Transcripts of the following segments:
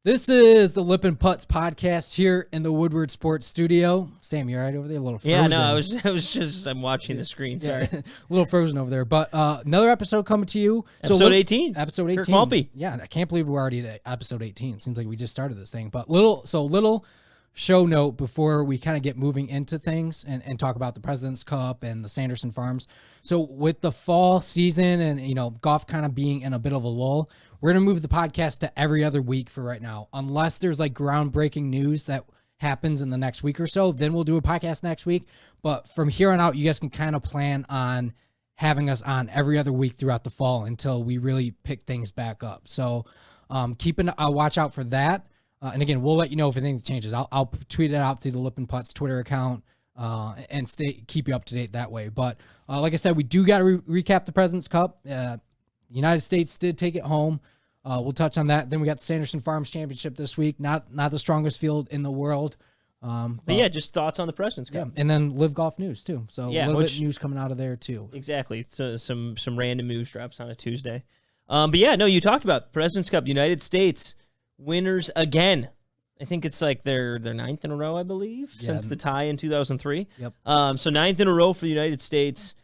This is the Lippin Putts Podcast here in the Woodward Sports Studio. Sam, you all right over there? A little frozen. Yeah, no, I'm watching the screen. Sorry. A little frozen over there. But another episode coming to you. Episode 18. Episode 18. Kirk Maltby. Yeah, I can't believe we're already at episode 18. It seems like we just started this thing. But little show note before we kind of get moving into things and talk about the President's Cup and the Sanderson Farms. So with the fall season and, golf kind of being in a bit of a lull, we're going to move the podcast to every other week for right now. Unless there's like groundbreaking news that happens in the next week or so, then we'll do a podcast next week. But from here on out, you guys can kind of plan on having us on every other week throughout the fall until we really pick things back up. So I'll watch out for that. And again, we'll let you know if anything changes. I'll tweet it out through the Lippin Putts Twitter account and keep you up to date that way. But like I said, we do got to recap the President's Cup. United States did take it home. We'll touch on that. Then we got the Sanderson Farms Championship this week. Not the strongest field in the world. But yeah, just thoughts on the President's Cup. Yeah. And then LIV Golf news too. So a little bit of news coming out of there too. Exactly. So some random news drops on a Tuesday. But yeah, no, you talked about President's Cup, United States winners again. I think it's like their ninth in a row, I believe, since the tie in 2003. Yep. So ninth in a row for the United States.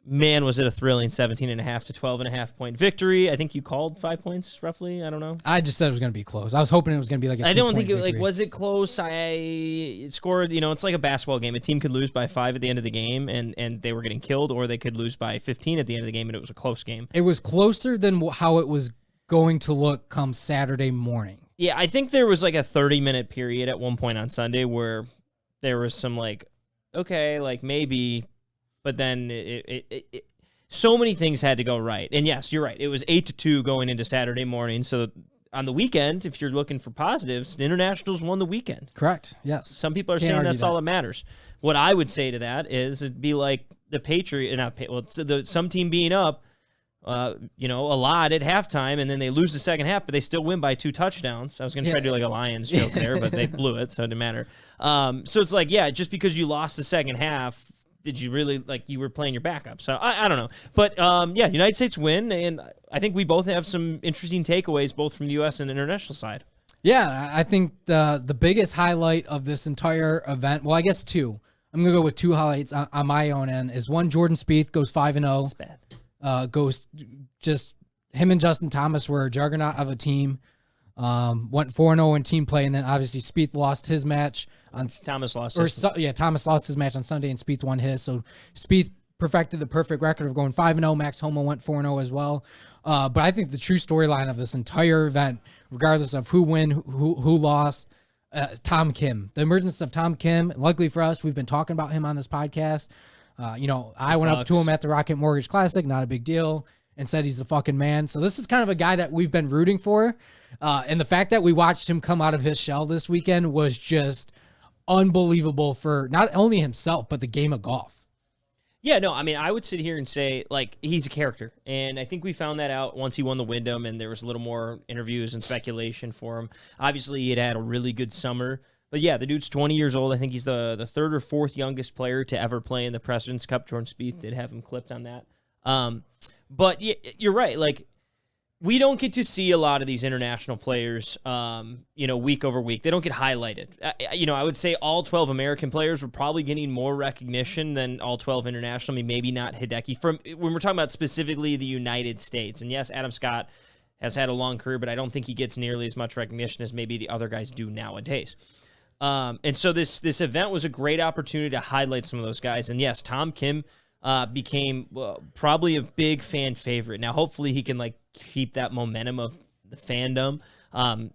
Man, was it a thrilling 17.5 to 12.5 point victory. I think you called 5 points, roughly. I don't know. I just said it was going to be close. I was hoping it was going to be like a 2-point I don't think victory. was it close? I scored, it's like a basketball game. A team could lose by 5 at the end of the game, and they were getting killed, or they could lose by 15 at the end of the game, and it was a close game. It was closer than how it was going to look come Saturday morning. Yeah, I think there was like a 30-minute period at one point on Sunday where there was some maybe... But then so many things had to go right. And yes, you're right. It was 8-2 going into Saturday morning. So on the weekend, if you're looking for positives, the internationals won the weekend. Correct. Yes. Some people are saying that's all that matters. What I would say to that is it'd be like the some team being up, a lot at halftime, and then they lose the second half, but they still win by 2 touchdowns. I was going to try to do like a Lions joke there, but they blew it, so it didn't matter. So it's like, yeah, just because you lost the second half, did you really, you were playing your backup? So I don't know. But, United States win, and I think we both have some interesting takeaways, both from the U.S. and international side. Yeah, I think the biggest highlight of this entire event, well, I guess 2. I'm going to go with 2 highlights on my own end, is one, Jordan Spieth goes 5-0. Goes just, him and Justin Thomas were a juggernaut of a team. Went 4-0 in team play, and then obviously Spieth lost his match. Thomas lost his match on Sunday, and Spieth won his. So Spieth perfected the perfect record of going 5-0. Max Homa went 4-0 as well. But I think the true storyline of this entire event, regardless of who won, who lost, Tom Kim. The emergence of Tom Kim. Luckily for us, we've been talking about him on this podcast. I went up to him at the Rocket Mortgage Classic, not a big deal, and said he's the fucking man. So this is kind of a guy that we've been rooting for. And the fact that we watched him come out of his shell this weekend was just unbelievable for not only himself, but the game of golf. Yeah, no, I mean, I would sit here and say, he's a character. And I think we found that out once he won the Wyndham, and there was a little more interviews and speculation for him. Obviously, he had a really good summer. But yeah, the dude's 20 years old. I think he's the third or fourth youngest player to ever play in the President's Cup. Jordan Spieth did have him clipped on that. But yeah, you're right. We don't get to see a lot of these international players, week over week. They don't get highlighted. I would say all 12 American players were probably getting more recognition than all 12 international. I mean, maybe not Hideki. When we're talking about specifically the United States. And yes, Adam Scott has had a long career, but I don't think he gets nearly as much recognition as maybe the other guys do nowadays. And so this event was a great opportunity to highlight some of those guys. And yes, Tom Kim became probably a big fan favorite. Now, hopefully he can keep that momentum of the fandom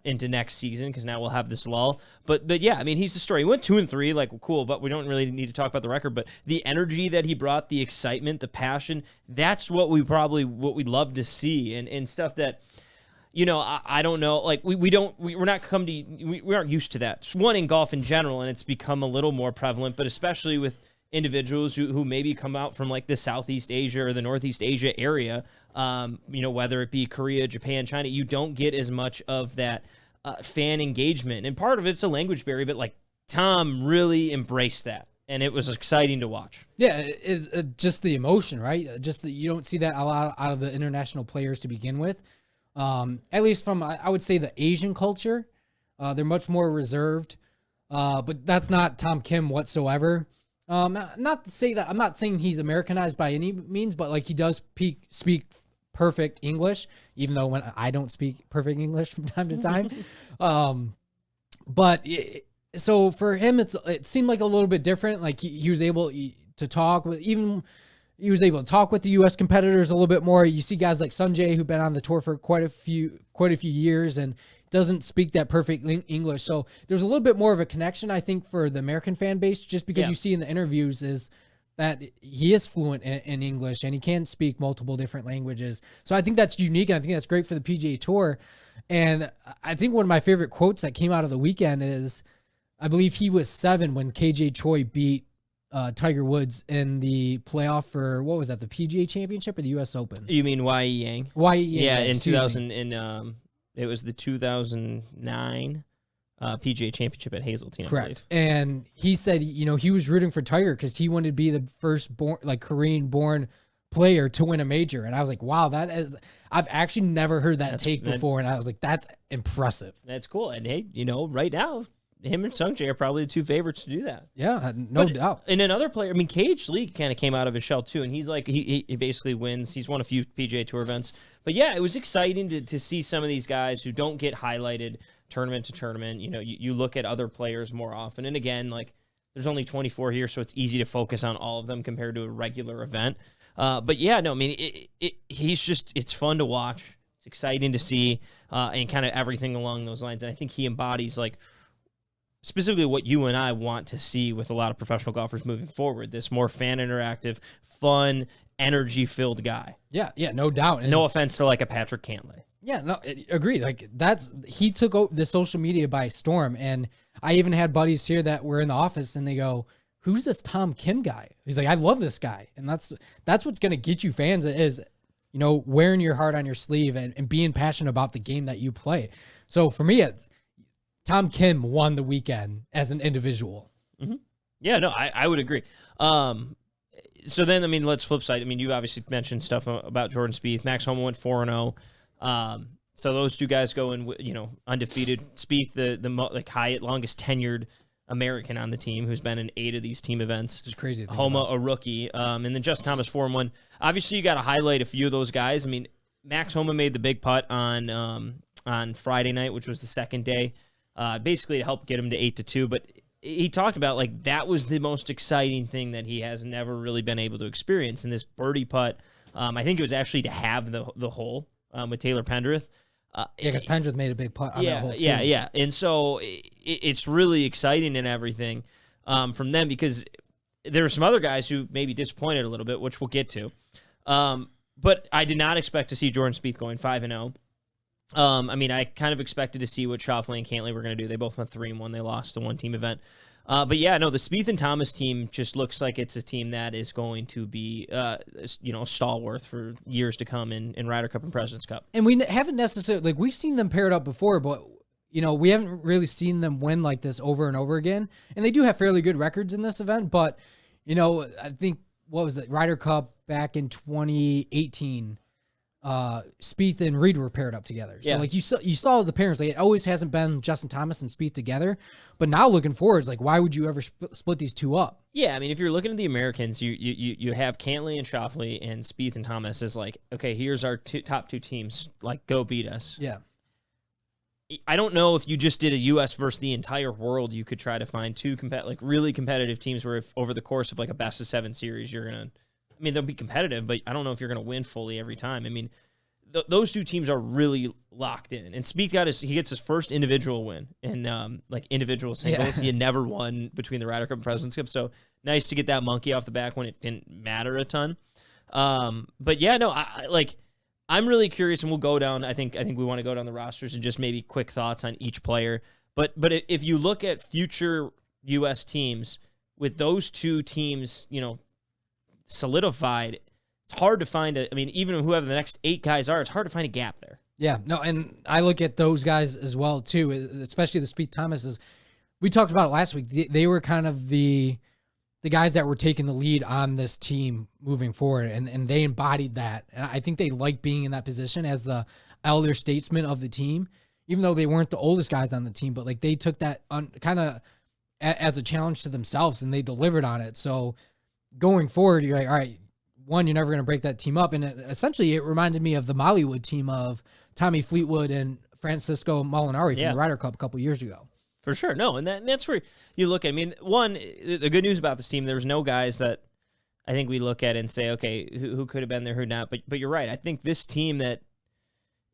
into next season, because now we'll have this lull. But yeah, I mean, he's the story. He went 2-3, cool, but we don't really need to talk about the record. But the energy that he brought, the excitement, the passion, that's what we'd love to see, and stuff that, I don't know, we aren't used to that. It's one in golf in general, and it's become a little more prevalent, but especially with individuals who maybe come out from the Southeast Asia or the Northeast Asia area, whether it be Korea, Japan, China, you don't get as much of that fan engagement. And part of it's a language barrier, but Tom really embraced that. And it was exciting to watch. Yeah, it's just the emotion, right? Just that you don't see that a lot out of the international players to begin with. At least from, I would say, the Asian culture. They're much more reserved, but that's not Tom Kim whatsoever. Not to say that I'm not saying he's Americanized by any means, but like he does speak perfect English, even though when I don't speak perfect English from time to time. So for him, it seemed like a little bit different. Like he was able to talk with he was able to talk with the U.S. competitors a little bit more. You see guys like Sanjay who've been on the tour for quite a few years and doesn't speak that perfect English. So there's a little bit more of a connection, I think, for the American fan base, just because you see in the interviews is that he is fluent in English and he can speak multiple different languages. So I think that's unique, and I think that's great for the PGA Tour. And I think one of my favorite quotes that came out of the weekend is, I believe he was 7 when KJ Choi beat Tiger Woods in the playoff for, what was that, the PGA Championship or the U.S. Open? You mean Y.E. Yang? Y.E. Yang. Yeah, in 2000, it was the 2009 PGA Championship at Hazeltine. Correct. And he said, he was rooting for Tiger because he wanted to be the first Korean-born player to win a major. And I was like, wow, I've actually never heard that take before. And I was like, that's impressive. That's cool. And hey, right now, him and Sungjae are probably the two favorites to do that. Yeah, no doubt. And another player, KH Lee kind of came out of his shell too, and he's like, he basically wins. He's won a few PGA Tour events. But yeah, it was exciting to see some of these guys who don't get highlighted tournament to tournament. You look at other players more often. And again, like, there's only 24 here, so it's easy to focus on all of them compared to a regular event. But yeah, no, it's fun to watch. It's exciting to see, and kind of everything along those lines. And I think he embodies, like, specifically what you and I want to see with a lot of professional golfers moving forward, this more fan interactive, fun, energy-filled guy. Yeah, no doubt. And no offense to like a Patrick Cantlay. Yeah, no, agreed. Like he took over the social media by storm. And I even had buddies here that were in the office and they go, who's this Tom Kim guy? He's like, I love this guy. And that's what's going to get you fans is, wearing your heart on your sleeve and being passionate about the game that you play. So for me, Tom Kim won the weekend as an individual. Mm-hmm. Yeah, no, I would agree. So then, let's flip side. You obviously mentioned stuff about Jordan Spieth. Max Homa went 4-0. So those two guys go in, undefeated. Spieth, the longest tenured American on the team, who's been in 8 of these team events. Which is crazy. Homa, a rookie. And then Justin Thomas, 4-1. Obviously, you got to highlight a few of those guys. Max Homa made the big putt on Friday night, which was the second day. Basically to help get him to 8-2, but he talked about like that was the most exciting thing that he has never really been able to experience in this birdie putt. I think it was actually to have the hole with Taylor Pendrith. Because Pendrith made a big putt on that hole too. Yeah. And so it's really exciting and everything from them, because there were some other guys who maybe disappointed a little bit, which we'll get to. But I did not expect to see Jordan Spieth going 5-0. I kind of expected to see what Schauffele and Cantlay were going to do. They both went 3-1. They lost the one-team event. But yeah, no, the Spieth and Thomas team just looks like it's a team that is going to be, stalwart for years to come in Ryder Cup and President's Cup. And we haven't necessarily, we've seen them paired up before, but, we haven't really seen them win like this over and over again. And they do have fairly good records in this event, but, I think, what was it, Ryder Cup back in 2018, Spieth and Reed were paired up together. So like you saw the pairings. Like it always hasn't been Justin Thomas and Spieth together, but now looking forward, it's like, why would you ever split these two up? Yeah, if you're looking at the Americans, you have Cantlay and Schauffele, and Spieth and Thomas is like, okay, here's our top 2 teams. Like, go beat us. Yeah. I don't know if you just did a U.S. versus the entire world, you could try to find 2 really competitive teams where if over the course of like a best of 7 series, you're gonna. They'll be competitive, but I don't know if you're going to win fully every time. Those 2 teams are really locked in. And Spieth gets his first individual win in individual singles. He had never won between the Ryder Cup and President's Cup, so nice to get that monkey off the back when it didn't matter a ton. But yeah, no, I'm really curious, and we'll go down. I think we want to go down the rosters and just maybe quick thoughts on each player. But if you look at future U.S. teams with those 2 teams, solidified, it's hard to find even whoever the next 8 guys are, it's hard to find a gap there. Yeah, no, and I look at those guys as well too, especially the Spieth Thomases. We talked about it last week. They were kind of the guys that were taking the lead on this team moving forward, and they embodied that. And I think they like being in that position as the elder statesman of the team. even though they weren't the oldest guys on the team, but like they took that kind of as a challenge to themselves and they delivered on it. So going forward, you're like, all right, one, you're never going to break that team up. And essentially it reminded me of the Mollywood team of Tommy Fleetwood and Francisco Molinari from the Ryder Cup a couple years ago. For sure. No, and that's where you look at, I mean, one, the good news about this team, there's no guys that I think we look at and say, okay, who could have been there, who not. But you're right. I think this team that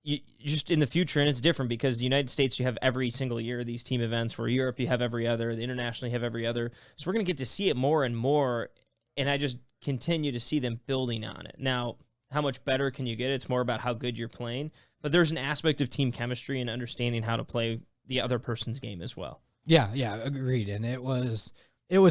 you just in the future, and it's different because the United States, you have every single year these team events, where Europe, you have every other, the international, you have every other. So we're going to get to see it more and more, and I just continue to see them building on it. Now, how much better can you get? It's more about how good you're playing, but there's an aspect of team chemistry and understanding how to play the other person's game as well. Yeah, agreed. And it was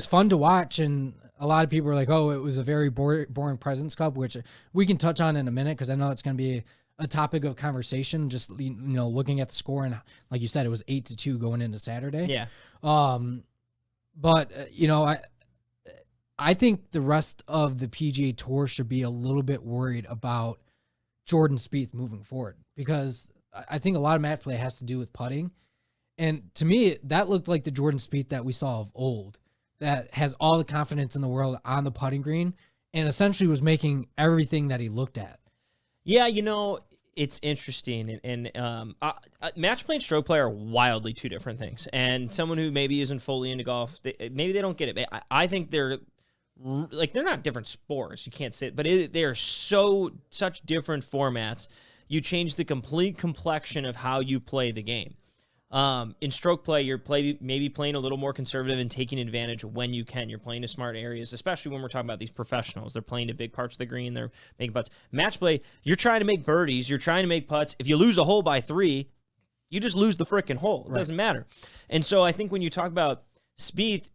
fun to watch, and a lot of people were like, oh, it was a very boring President's Cup, which we can touch on in a minute because I know it's going to be a topic of conversation, just, you know, looking at the score, and like you said, it was 8-2 going into Saturday. Yeah. But you know, I think the rest of the PGA Tour should be a little bit worried about Jordan Spieth moving forward, because I think a lot of match play has to do with putting. And to me, that looked like the Jordan Spieth that we saw of old, that has all the confidence in the world on the putting green and essentially was making everything that he looked at. Yeah, you know, it's interesting. And match play and stroke play are wildly two different things. And someone who maybe isn't fully into golf, maybe they don't get it. I think they're not different sports. You can't say it, but they are such different formats. You change the complete complexion of how you play the game. In stroke play, you're maybe playing a little more conservative and taking advantage when you can. You're playing to smart areas, especially when we're talking about these professionals. They're playing to big parts of the green. They're making putts. Match play, you're trying to make birdies. You're trying to make putts. If you lose a hole by 3, you just lose the freaking hole. It doesn't matter. And so I think when you talk about Spieth,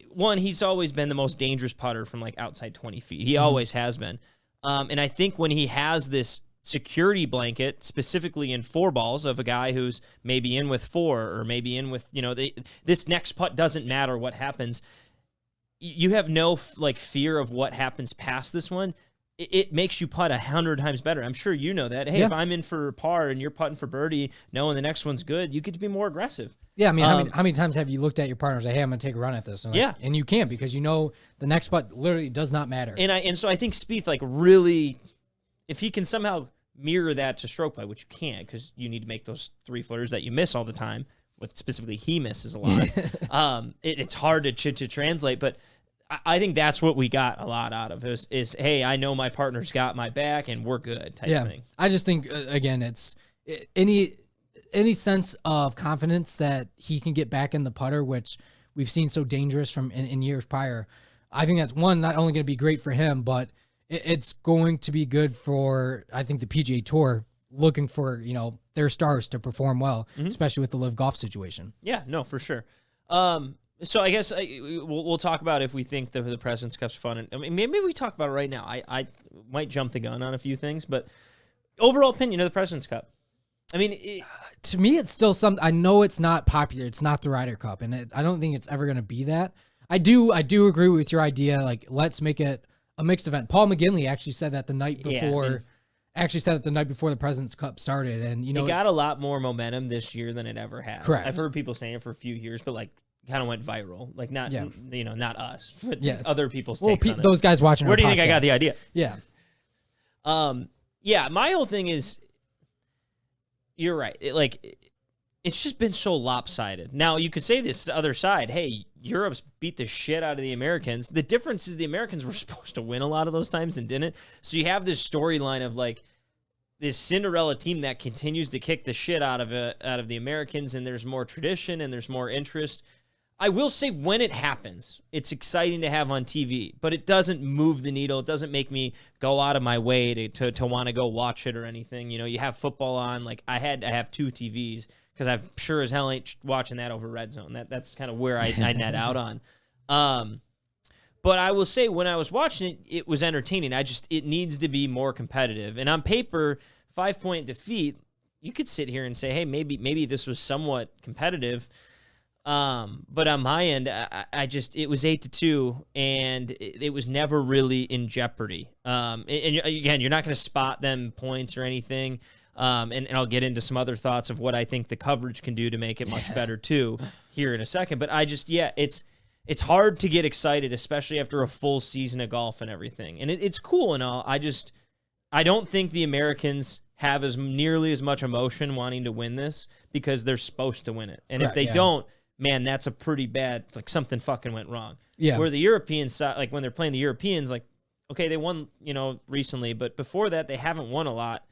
one, he's always been the most dangerous putter from like outside 20 feet. He always has been. And I think when he has this security blanket, specifically in 4 balls, of a guy who's maybe in with 4 or maybe in with, you know, this next putt doesn't matter what happens. You have no fear of what happens past this one. It makes you putt 100 times better. I'm sure you know that. Hey, if I'm in for par and you're putting for birdie, knowing the next one's good, you get to be more aggressive. Yeah, I mean, how many times have you looked at your partner and say, hey, I'm going to take a run at this? And and you can't, because you know the next putt literally does not matter. And so I think Spieth, really, if he can somehow mirror that to stroke play, which you can't because you need to make those 3 footers that you miss all the time, what specifically he misses a lot. It's hard to translate, but I think that's what we got a lot out of is hey, I know my partner's got my back and we're good type thing. I just think, again, it's any sense of confidence that he can get back in the putter, which we've seen so dangerous from in years prior. I think that's, one, not only going to be great for him, but it's going to be good for, I think, the PGA Tour, looking for, you know, their stars to perform well, especially with the LIV Golf situation. Yeah, no, for sure. So I guess we'll talk about if we think the President's Cup's fun. And I mean, maybe we talk about it right now. I might jump the gun on a few things, but overall opinion of the President's Cup. I mean, to me, it's still something. I know it's not popular. It's not the Ryder Cup, and I don't think it's ever going to be that. I do agree with your idea. Like, let's make it a mixed event. Paul McGinley actually said that the night before. The night before the President's Cup started, and you know, it got a lot more momentum this year than it ever has. Correct. I've heard people saying it for a few years, but kind of went viral. Not you know, not us, but other people's takes on it. Those guys watching. Where do you think I got the idea? Yeah. My whole thing is, you're right. It's just been so lopsided. Now, you could say this other side, hey, Europe's beat the shit out of the Americans. The difference is the Americans were supposed to win a lot of those times and didn't. So you have this storyline of this Cinderella team that continues to kick the shit out of the Americans, and there's more tradition and there's more interest. I will say, when it happens, it's exciting to have on TV, but it doesn't move the needle. It doesn't make me go out of my way to want to go watch it or anything. You know, you have football on. I had to have 2 TVs because I'm sure as hell ain't watching that over Red Zone. That's kind of where I net out on. But I will say, when I was watching it, it was entertaining. It needs to be more competitive. And on paper, 5-point defeat, you could sit here and say, hey, maybe this was somewhat competitive. But on my end, it was 8-2, and it was never really in jeopardy. And again, you're not going to spot them points or anything. And I'll get into some other thoughts of what I think the coverage can do to make it much better too here in a second. But it's hard to get excited, especially after a full season of golf and everything. And it's cool and all. I don't think the Americans have nearly as much emotion wanting to win this because they're supposed to win it. And if they don't, man, that's a pretty bad, like something fucking went wrong. Yeah. Where the Europeans, like when they're playing the Europeans, like, okay, they won, recently, but before that, they haven't won a lot,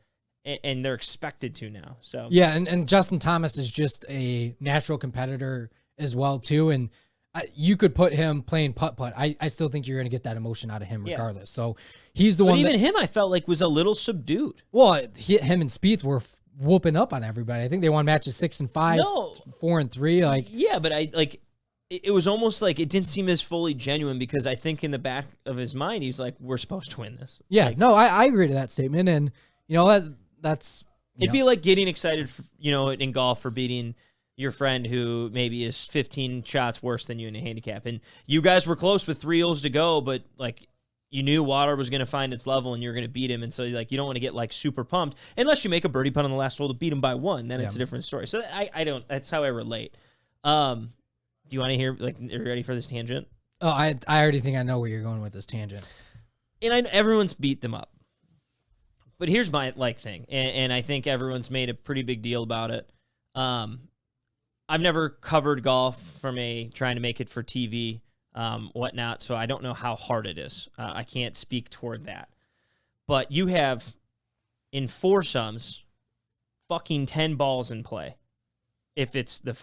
and they're expected to now. So yeah, and Justin Thomas is just a natural competitor as well too, and you could put him playing putt-putt. I still think you're going to get that emotion out of him regardless. So he's the one. Even him, I felt like was a little subdued. Well, him and Spieth were whooping up on everybody. I think they won matches 6 and 5, 4 and 3. Like but it was almost like it didn't seem as fully genuine because I think in the back of his mind he's like, we're supposed to win this. Yeah, no, I agree to that statement, and that's it'd be like getting excited, in golf for beating your friend who maybe is 15 shots worse than you in a handicap. And you guys were close with 3 holes to go, but like you knew water was going to find its level and you're going to beat him. And so like, you don't want to get like super pumped unless you make a birdie putt on the last hole to beat him by 1. Then it's a different story. So that's how I relate. Do you want to hear, like, are you ready for this tangent? Oh, I already think I know where you're going with this tangent. And everyone's beat them up. But here's my thing. And I think everyone's made a pretty big deal about it. I've never covered golf from trying to make it for TV, whatnot, so I don't know how hard it is. I can't speak toward that. But you have, in foursomes, fucking 10 balls in play. If it's the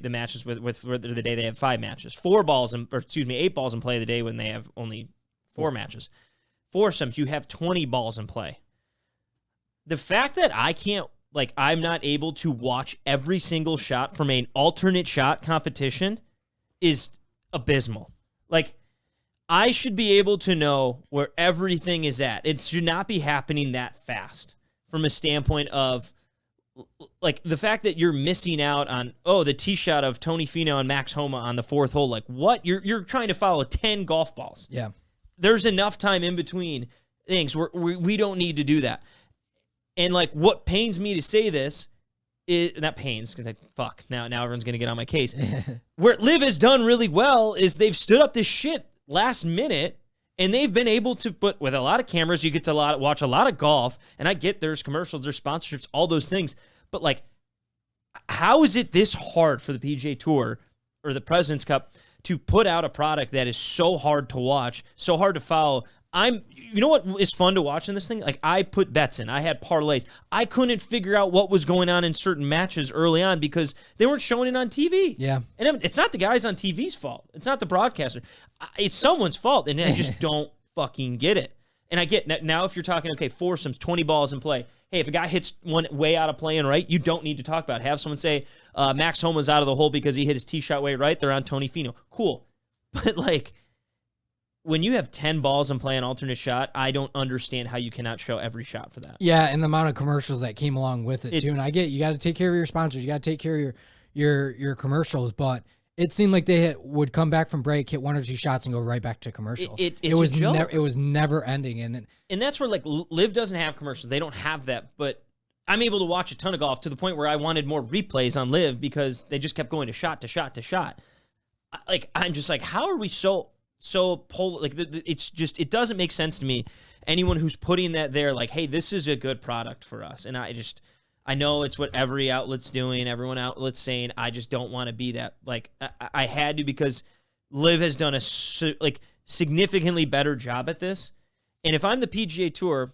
matches with the day they have 5 matches. 8 balls in play the day when they have only 4 matches. Foursomes, you have 20 balls in play. The fact that I'm not able to watch every single shot from an alternate shot competition is abysmal. Like, I should be able to know where everything is at. It should not be happening that fast from a standpoint of, like, the fact that you're missing out on, the tee shot of Tony Finau and Max Homa on the 4th hole. Like, what? You're trying to follow 10 golf balls. Yeah. There's enough time in between things where we don't need to do that. And, like, what pains me to say this is, not pains, because now everyone's going to get on my case. Where LIV has done really well is they've stood up this shit last minute, and they've been able to put, with a lot of cameras, you get to watch a lot of golf, and I get there's commercials, there's sponsorships, all those things. But, like, how is it this hard for the PGA Tour or the President's Cup to put out a product that is so hard to watch, so hard to follow? You know what is fun to watch in this thing? Like, I put bets in. I had parlays. I couldn't figure out what was going on in certain matches early on because they weren't showing it on TV. Yeah. And it's not the guys on TV's fault. It's not the broadcaster. It's someone's fault, and I just don't fucking get it. And I get, now if you're talking, okay, foursomes, 20 balls in play. Hey, if a guy hits one way out of play and right, you don't need to talk about it. Have someone say, Max Homa's out of the hole because he hit his tee shot way right. They're on Tony Finau. Cool. But, like, when you have 10 balls and play an alternate shot, I don't understand how you cannot show every shot for that. Yeah, and the amount of commercials that came along with it too. And I get you got to take care of your sponsors, you got to take care of your commercials, but it seemed like they would come back from break, hit 1 or 2 shots, and go right back to commercial. It was never ending, and that's where, like, LIV doesn't have commercials. They don't have that, but I'm able to watch a ton of golf to the point where I wanted more replays on LIV because they just kept going to shot to shot to shot. I'm just like, how are we so like, it's just, it doesn't make sense to me. Anyone who's putting that there, like, hey, this is a good product for us. And I know it's what every outlet's doing, everyone outlet's saying. I just don't want to be that. Like, I had to, because LIV has done a significantly better job at this. And if I'm the PGA Tour,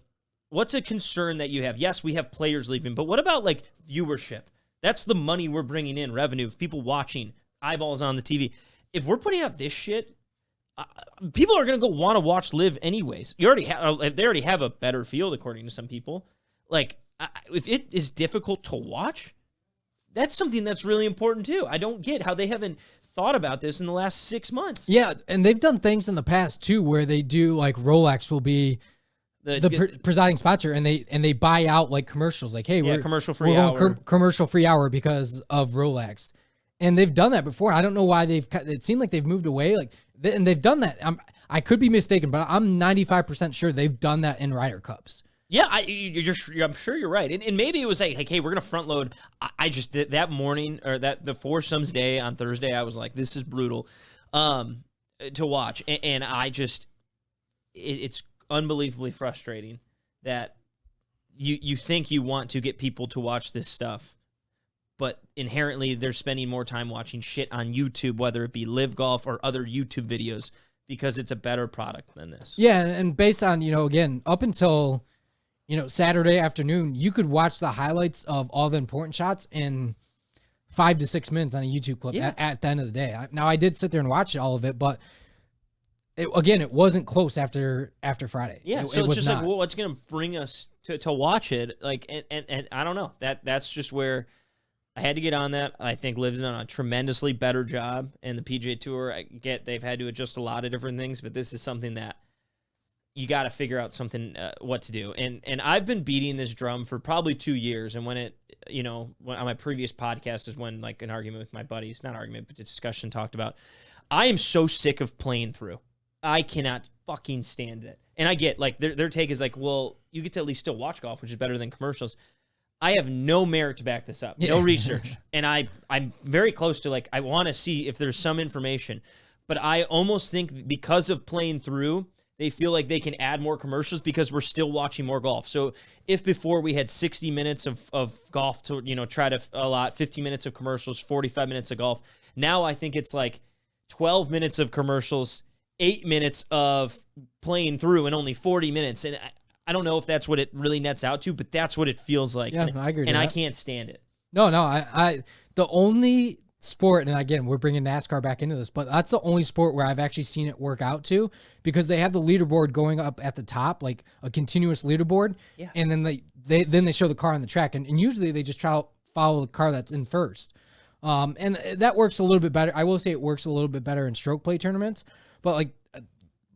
what's a concern that you have? Yes, we have players leaving, but what about, like, viewership? That's the money we're bringing in, revenue, people watching, eyeballs on the TV. If we're putting out this shit, people are going to go want to watch LIV anyways. They already have a better field, according to some people. Like, if it is difficult to watch, that's something that's really important too. I don't get how they haven't thought about this in the last 6 months. Yeah, and they've done things in the past too where they do, like, Rolex will be the presiding sponsor, and they buy out, like, commercials. Like, hey, we're commercial-free hour. Commercial-free hour because of Rolex. And they've done that before. I don't know why it seemed like they've moved away. Like, and they've done that. I could be mistaken, but I'm 95% sure they've done that in Ryder Cups. Yeah, I'm sure you're right. And maybe it was like, hey, we're going to front load. I just did that morning, or the foursomes day on Thursday, I was like, this is brutal to watch. And I just, it's unbelievably frustrating that you think you want to get people to watch this stuff, but inherently they're spending more time watching shit on YouTube, whether it be LIV Golf or other YouTube videos, because it's a better product than this. Yeah, and based on, again, up until, Saturday afternoon, you could watch the highlights of all the important shots in 5 to 6 minutes on a YouTube clip at the end of the day. Now, I did sit there and watch all of it, but it wasn't close after Friday. Yeah, so it's just not. Like, well, what's going to bring us to watch it? Like, and I don't know. That's just where I had to get on that. I think LIV's done a tremendously better job, and the PGA Tour, I get they've had to adjust a lot of different things, but this is something that you got to figure out something, what to do. And I've been beating this drum for probably 2 years. And when on my previous podcast is when, like, an argument with my buddies, not argument, but discussion talked about, I am so sick of playing through. I cannot fucking stand it. And I get, like, their take is like, well, you get to at least still watch golf, which is better than commercials. I have no merit to back this up, no research. And I'm very close to, like, I want to see if there's some information. But I almost think because of playing through, they feel like they can add more commercials because we're still watching more golf. So if before we had 60 minutes of golf to, try to allot 15 minutes of commercials, 45 minutes of golf, now I think it's like 12 minutes of commercials, 8 minutes of playing through, and only 40 minutes. And I don't know if that's what it really nets out to, but that's what it feels like. Yeah, I agree. And I can't stand it. No, I the only sport, and again, we're bringing NASCAR back into this, but that's the only sport where I've actually seen it work out to, because they have the leaderboard going up at the top, like a continuous leaderboard, and then they show the car on the track, and usually they just try to follow the car that's in first, and that works a little bit better. I will say it works a little bit better in stroke play tournaments, but like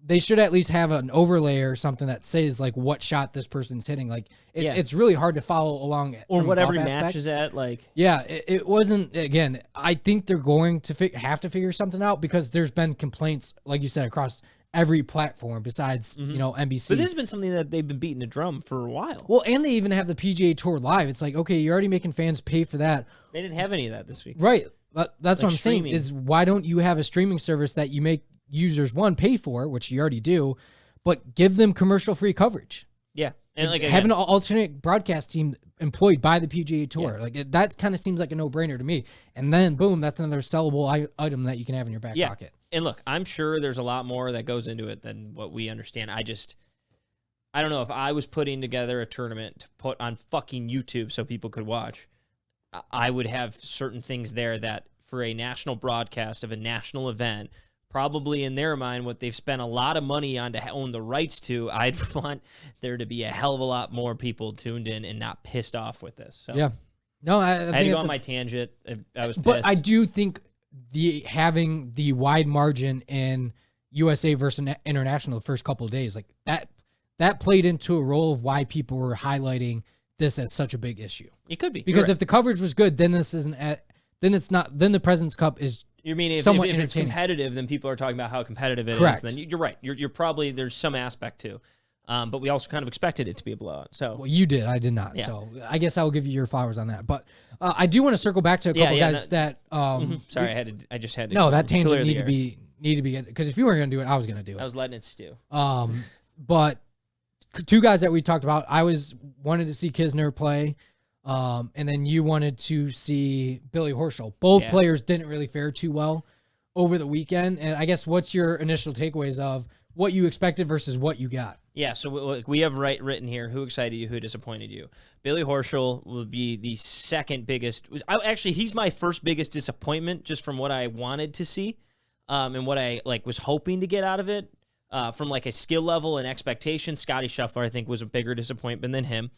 they should at least have an overlay or something that says like what shot this person's hitting. Like it's really hard to follow along or what every match is at. Like, it wasn't, again, I think they're going to have to figure something out, because there's been complaints, like you said, across every platform besides, NBC. But this has been something that they've been beating a drum for a while. Well, and they even have the PGA Tour Live. It's like, okay, you're already making fans pay for that. They didn't have any of that this week. Right. That's like what I'm streaming. saying is, why don't you have a streaming service that you make users, one, pay for, which you already do, but give them commercial-free coverage. Yeah. And like have an alternate broadcast team employed by the PGA Tour. Yeah. Like that kind of seems like a no-brainer to me. And then boom, that's another sellable item that you can have in your back pocket. And look, I'm sure there's a lot more that goes into it than what we understand. I don't know, if I was putting together a tournament to put on fucking YouTube so people could watch, I would have certain things there that for a national broadcast of a national event, probably in their mind, what they've spent a lot of money on to own the rights to, I'd want there to be a hell of a lot more people tuned in and not pissed off with this. So, yeah. No, I had to go on my tangent. I was pissed. But I do think having the wide margin in USA versus international the first couple of days, like that played into a role of why people were highlighting this as such a big issue. It could be. Because if the coverage was good, then this isn't then the President's Cup is You mean if it's competitive, then people are talking about how competitive it Correct. is. Then you're right. You're probably, there's some aspect too. But we also kind of expected it to be a blowout. So well, you did. I did not. Yeah. So I guess I'll give you your flowers on that. But I do want to circle back to a couple guys that. Sorry, I just had to. No, that tangent need to be because if you weren't going to do it, I was going to do it. I was letting it stew. But two guys that we talked about, I wanted to see Kisner play. And then you wanted to see Billy Horschel. Both players didn't really fare too well over the weekend. And I guess what's your initial takeaways of what you expected versus what you got? Yeah, so we have written here, who excited you, who disappointed you. Billy Horschel will be the second biggest. Actually, he's my first biggest disappointment just from what I wanted to see and what I was hoping to get out of it. From like a skill level and expectation, Scotty Scheffler, I think, was a bigger disappointment than him.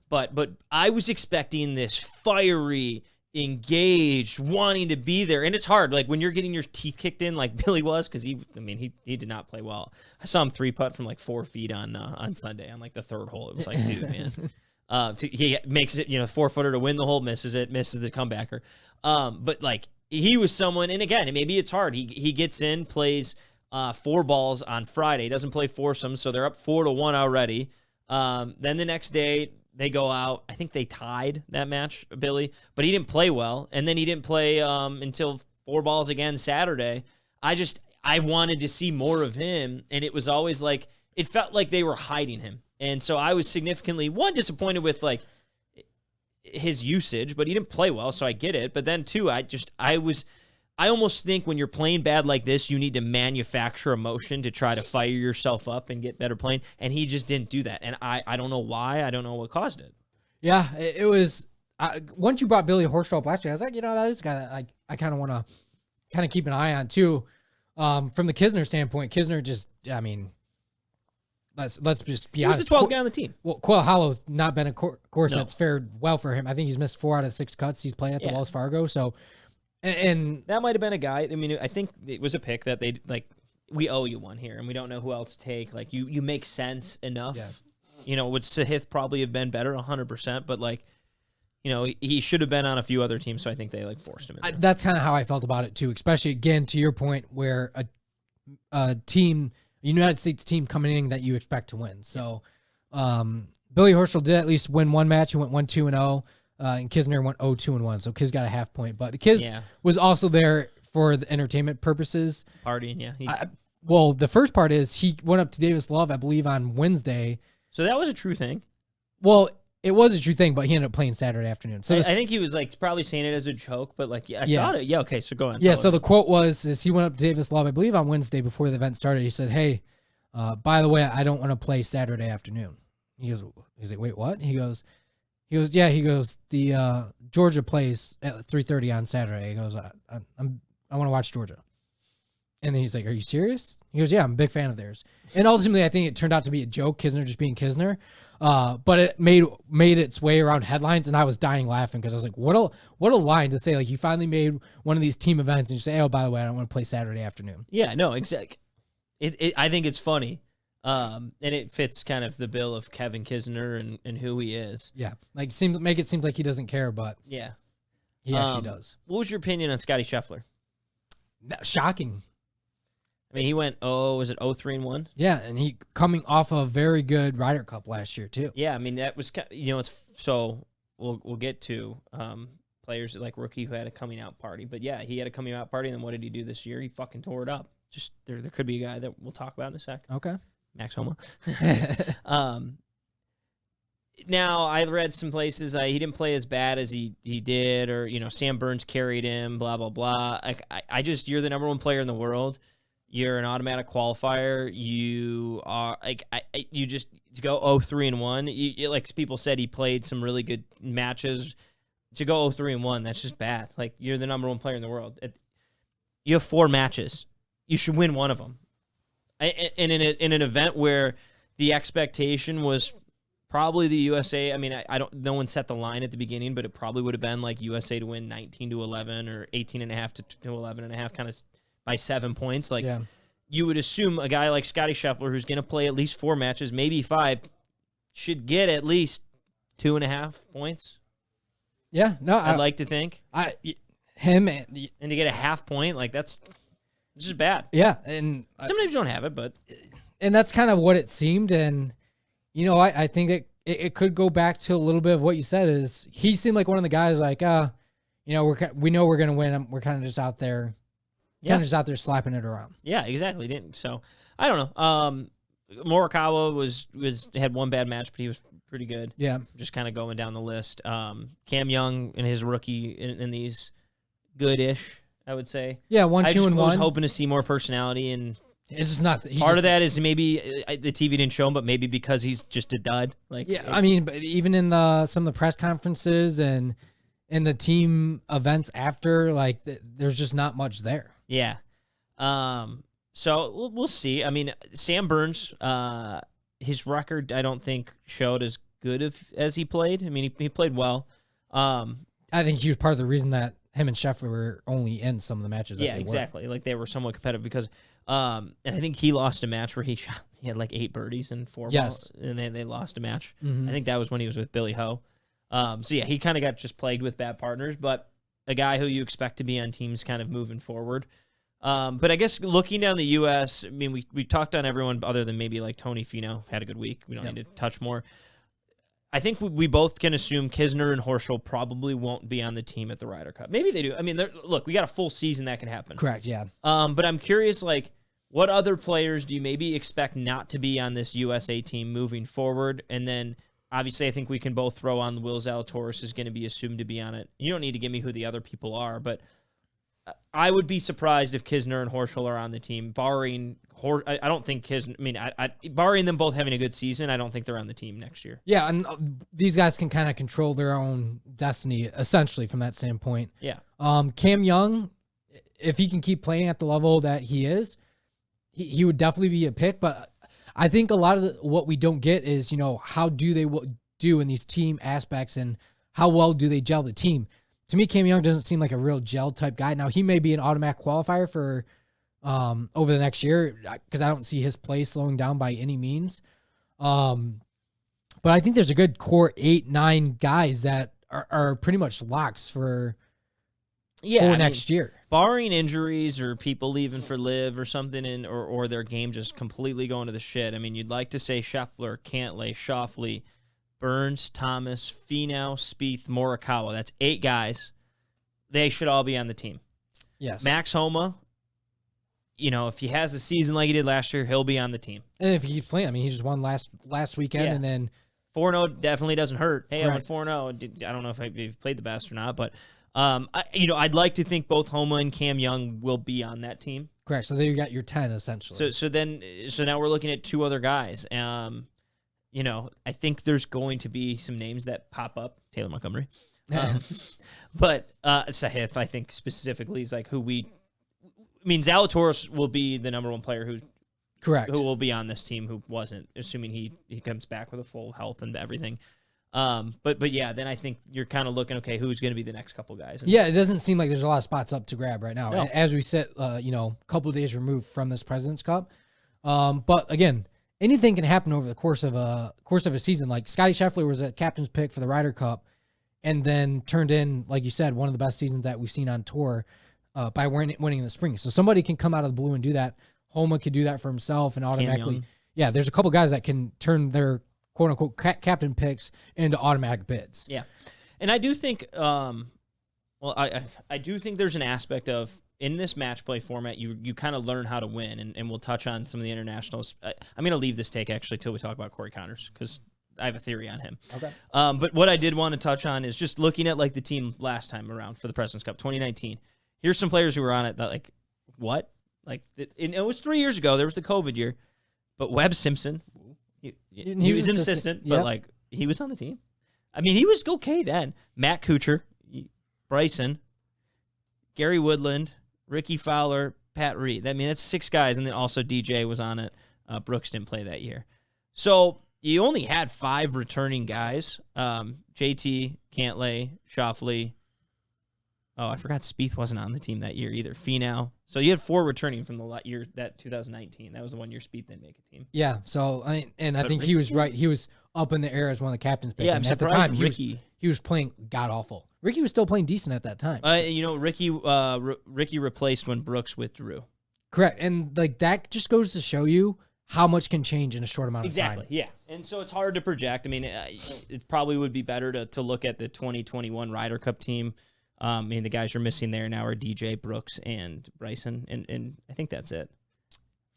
But I was expecting this fiery, engaged, wanting to be there. And it's hard, like when you're getting your teeth kicked in like Billy was, because he did not play well. I saw him 3-putt from like 4 feet on Sunday on like the third hole. It was like, dude, man. He makes it, 4-footer to win the hole, misses the comebacker. But like he was someone, and again, maybe it's hard. He gets in, plays 4 balls on Friday, doesn't play foursomes, so they're up 4-1 already. Then the next day they go out. I think they tied that match, Billy, but he didn't play well. And then he didn't play until 4 balls again Saturday. I wanted to see more of him, and it was always like it felt like they were hiding him. And so I was significantly, disappointed with like his usage, but he didn't play well, so I get it. But then two, I almost think when you're playing bad like this, you need to manufacture emotion to try to fire yourself up and get better playing. And he just didn't do that. And I don't know why. I don't know what caused it. Yeah, it was. Once you brought Billy Horschel up last year, I was like, that is I kind of want to kind of keep an eye on too. From the Kisner standpoint, Kisner just, I mean, let's just be honest. He was the 12th guy on the team. Well, Quail Hollow's not been a course that's fared well for him. I think he's missed 4 out of 6 cuts he's played at the Wells Fargo. So. And that might have been a guy. I mean, I think it was a pick that they like. We owe you one here, and we don't know who else to take. Like you make sense enough. Yeah. Would Sahith probably have been better 100%? But like, he should have been on a few other teams. So I think they like forced him in there. That's kind of how I felt about it too. Especially again to your point, where a team, United States team coming in that you expect to win. So, Billy Horschel did at least win one match. He went 1-2-0. And Kisner went 0-2-1, so Kiz got a half point. But Kiz was also there for the entertainment purposes. Partying, yeah. Well, the first part is he went up to Davis Love, I believe, on Wednesday. So that was a true thing? Well, it was a true thing, but he ended up playing Saturday afternoon. So I think he was like probably saying it as a joke, but like, I thought it. Yeah, okay, so go on. Yeah, so the quote is he went up to Davis Love, I believe, on Wednesday before the event started. He said, hey, by the way, I don't want to play Saturday afternoon. He's like, wait, what? He goes, the Georgia plays at 3:30 on Saturday. He goes, I want to watch Georgia. And then he's like, are you serious? He goes, yeah, I'm a big fan of theirs. And ultimately, I think it turned out to be a joke, Kisner just being Kisner. But it made its way around headlines, and I was dying laughing because I was like, what a line to say. Like, you finally made one of these team events, and you say, oh, by the way, I don't want to play Saturday afternoon. Yeah, no, exactly. I think it's funny. And it fits kind of the bill of Kevin Kisner and who he is. Yeah, like make it seem like he doesn't care, but yeah, he actually does. What was your opinion on Scotty Scheffler? Shocking. I mean, he went 0-3-1. Yeah, and he coming off a very good Ryder Cup last year too. Yeah, I mean that was it's so we'll get to players like rookie who had a coming out party, but yeah, he had a coming out party, and then what did he do this year? He fucking tore it up. Just there could be a guy that we'll talk about in a sec. Okay. Max Homa. Now, I read some places he didn't play as bad as he did, or Sam Burns carried him, blah blah blah. You're the number 1 player in the world. You're an automatic qualifier. You are you just to go 0-3-1. Like people said, he played some really good matches. To go 0-3-1, that's just bad. Like you're the number 1 player in the world. You have 4 matches. You should win one of them. And in an event where the expectation was probably the USA. I mean, no one set the line at the beginning, but it probably would have been like USA to win 19-11 or 18.5 to 11.5, kind of by 7 points. Like you would assume a guy like Scotty Scheffler, who's going to play at least 4 matches, maybe 5, should get at least 2.5 points. Yeah, no, I'd like to think him and to get a half point, like that's just bad. Yeah, and sometimes you don't have it, but that's kind of what it seemed. And I think it could go back to a little bit of what you said. Is he seemed like one of the guys like, we know we're gonna win. We're kind of just out there, slapping it around. Yeah, exactly. So I don't know. Morikawa had one bad match, but he was pretty good. Yeah, just kind of going down the list. Cam Young and his rookie in these good-ish, I would say. Yeah, 1-2-1. I was hoping to see more personality, and it's just not. Part of that is maybe the TV didn't show him, but maybe because he's just a dud. Like, yeah, I mean, but even in some of the press conferences and in the team events after, like, there's just not much there. Yeah. So we'll see. I mean, Sam Burns, his record, I don't think showed as good as he played. I mean, he played well. I think he was part of the reason that him and Scheffler were only in some of the matches. Yeah, exactly. Like they were somewhat competitive because, and I think he lost a match where he had like 8 birdies and 4 balls, and then they lost a match. Mm-hmm. I think that was when he was with Billy Ho. So yeah, he kind of got just plagued with bad partners, but a guy who you expect to be on teams kind of moving forward. But I guess looking down the U.S., I mean, we talked on everyone other than maybe like Tony Finau had a good week. We don't need to touch more. I think we both can assume Kisner and Horschel probably won't be on the team at the Ryder Cup. Maybe they do. I mean, look, we got a full season that can happen. Correct, yeah. But I'm curious, like, what other players do you maybe expect not to be on this USA team moving forward? And then, obviously, I think we can both throw on Will Zalatoris is going to be assumed to be on it. You don't need to give me who the other people are, but I would be surprised if Kisner and Horschel are on the team, barring I don't think Kisner. I mean, barring them both having a good season, I don't think they're on the team next year. Yeah, and these guys can kind of control their own destiny, essentially, from that standpoint. Yeah. Cam Young, if he can keep playing at the level that he is, he would definitely be a pick. But I think a lot of what we don't get is, how do they do in these team aspects and how well do they gel the team? To me, Cam Young doesn't seem like a real gel type guy. Now, he may be an automatic qualifier for over the next year because I don't see his play slowing down by any means. But I think there's a good core 8-9 guys that are pretty much locks for next year. Barring injuries or people leaving for LIV or something, or their game just completely going to the shit. I mean, you'd like to say Scheffler, Cantlay, Schauffele, Burns, Thomas, Finau, Spieth, Morikawa. That's 8 guys. They should all be on the team. Yes. Max Homa, if he has a season like he did last year, he'll be on the team. And if he keeps playing, I mean, he just won last weekend, and then 4-0 definitely doesn't hurt. Hey, right. I went 4-0. I don't know if he played the best or not, but I'd like to think both Homa and Cam Young will be on that team. Correct. So there you got your 10 essentially. So now we're looking at 2 other guys. I think there's going to be some names that pop up. Taylor Montgomery. But Sahith, I think specifically, is like who Zalatoris will be the number 1 player who will be on this team who wasn't, assuming he comes back with a full health and everything. But yeah, then I think you're kind of looking, okay, who's going to be the next couple guys? Yeah, it doesn't seem like there's a lot of spots up to grab right now. No. As we sit, a couple of days removed from this President's Cup. But again, anything can happen over the course of a season. Like Scotty Scheffler was a captain's pick for the Ryder Cup, and then turned in, like you said, one of the best seasons that we've seen on tour by winning in the spring. So somebody can come out of the blue and do that. Homa could do that for himself and automatically. Yeah, there's a couple guys that can turn their quote unquote captain picks into automatic bids. Yeah, and I do think, I do think there's an aspect of, in this match play format, you kind of learn how to win, and we'll touch on some of the internationals. I'm going to leave this take, actually, till we talk about Corey Connors, because I have a theory on him. Okay. But what I did want to touch on is just looking at, like, the team last time around for the President's Cup, 2019. Here's some players who were on it that, like, what? Like, it was 3 years ago. There was the COVID year. But Webb Simpson, he was an assistant, but, like, he was on the team. I mean, he was okay then. Matt Kuchar, Bryson, Gary Woodland, Ricky Fowler, Pat Reed. I mean, that's 6 guys, and then also DJ was on it. Brooks didn't play that year. So you only had 5 returning guys. JT, Cantlay, Schauffele. Oh, I forgot Spieth wasn't on the team that year either. Finau. So you had 4 returning from the year, that 2019. That was the one year Spieth didn't make a team. Yeah, so I think he was right. He was up in the air as one of the captains. Yeah, I'm at the surprised time, Ricky. He was playing god-awful. Ricky was still playing decent at that time. Ricky replaced when Brooks withdrew. Correct, and like that just goes to show you how much can change in a short amount of time. Exactly, yeah. And so it's hard to project. I mean, it probably would be better to look at the 2021 Ryder Cup team. I mean, the guys you're missing there now are DJ, Brooks, and Bryson, and I think that's it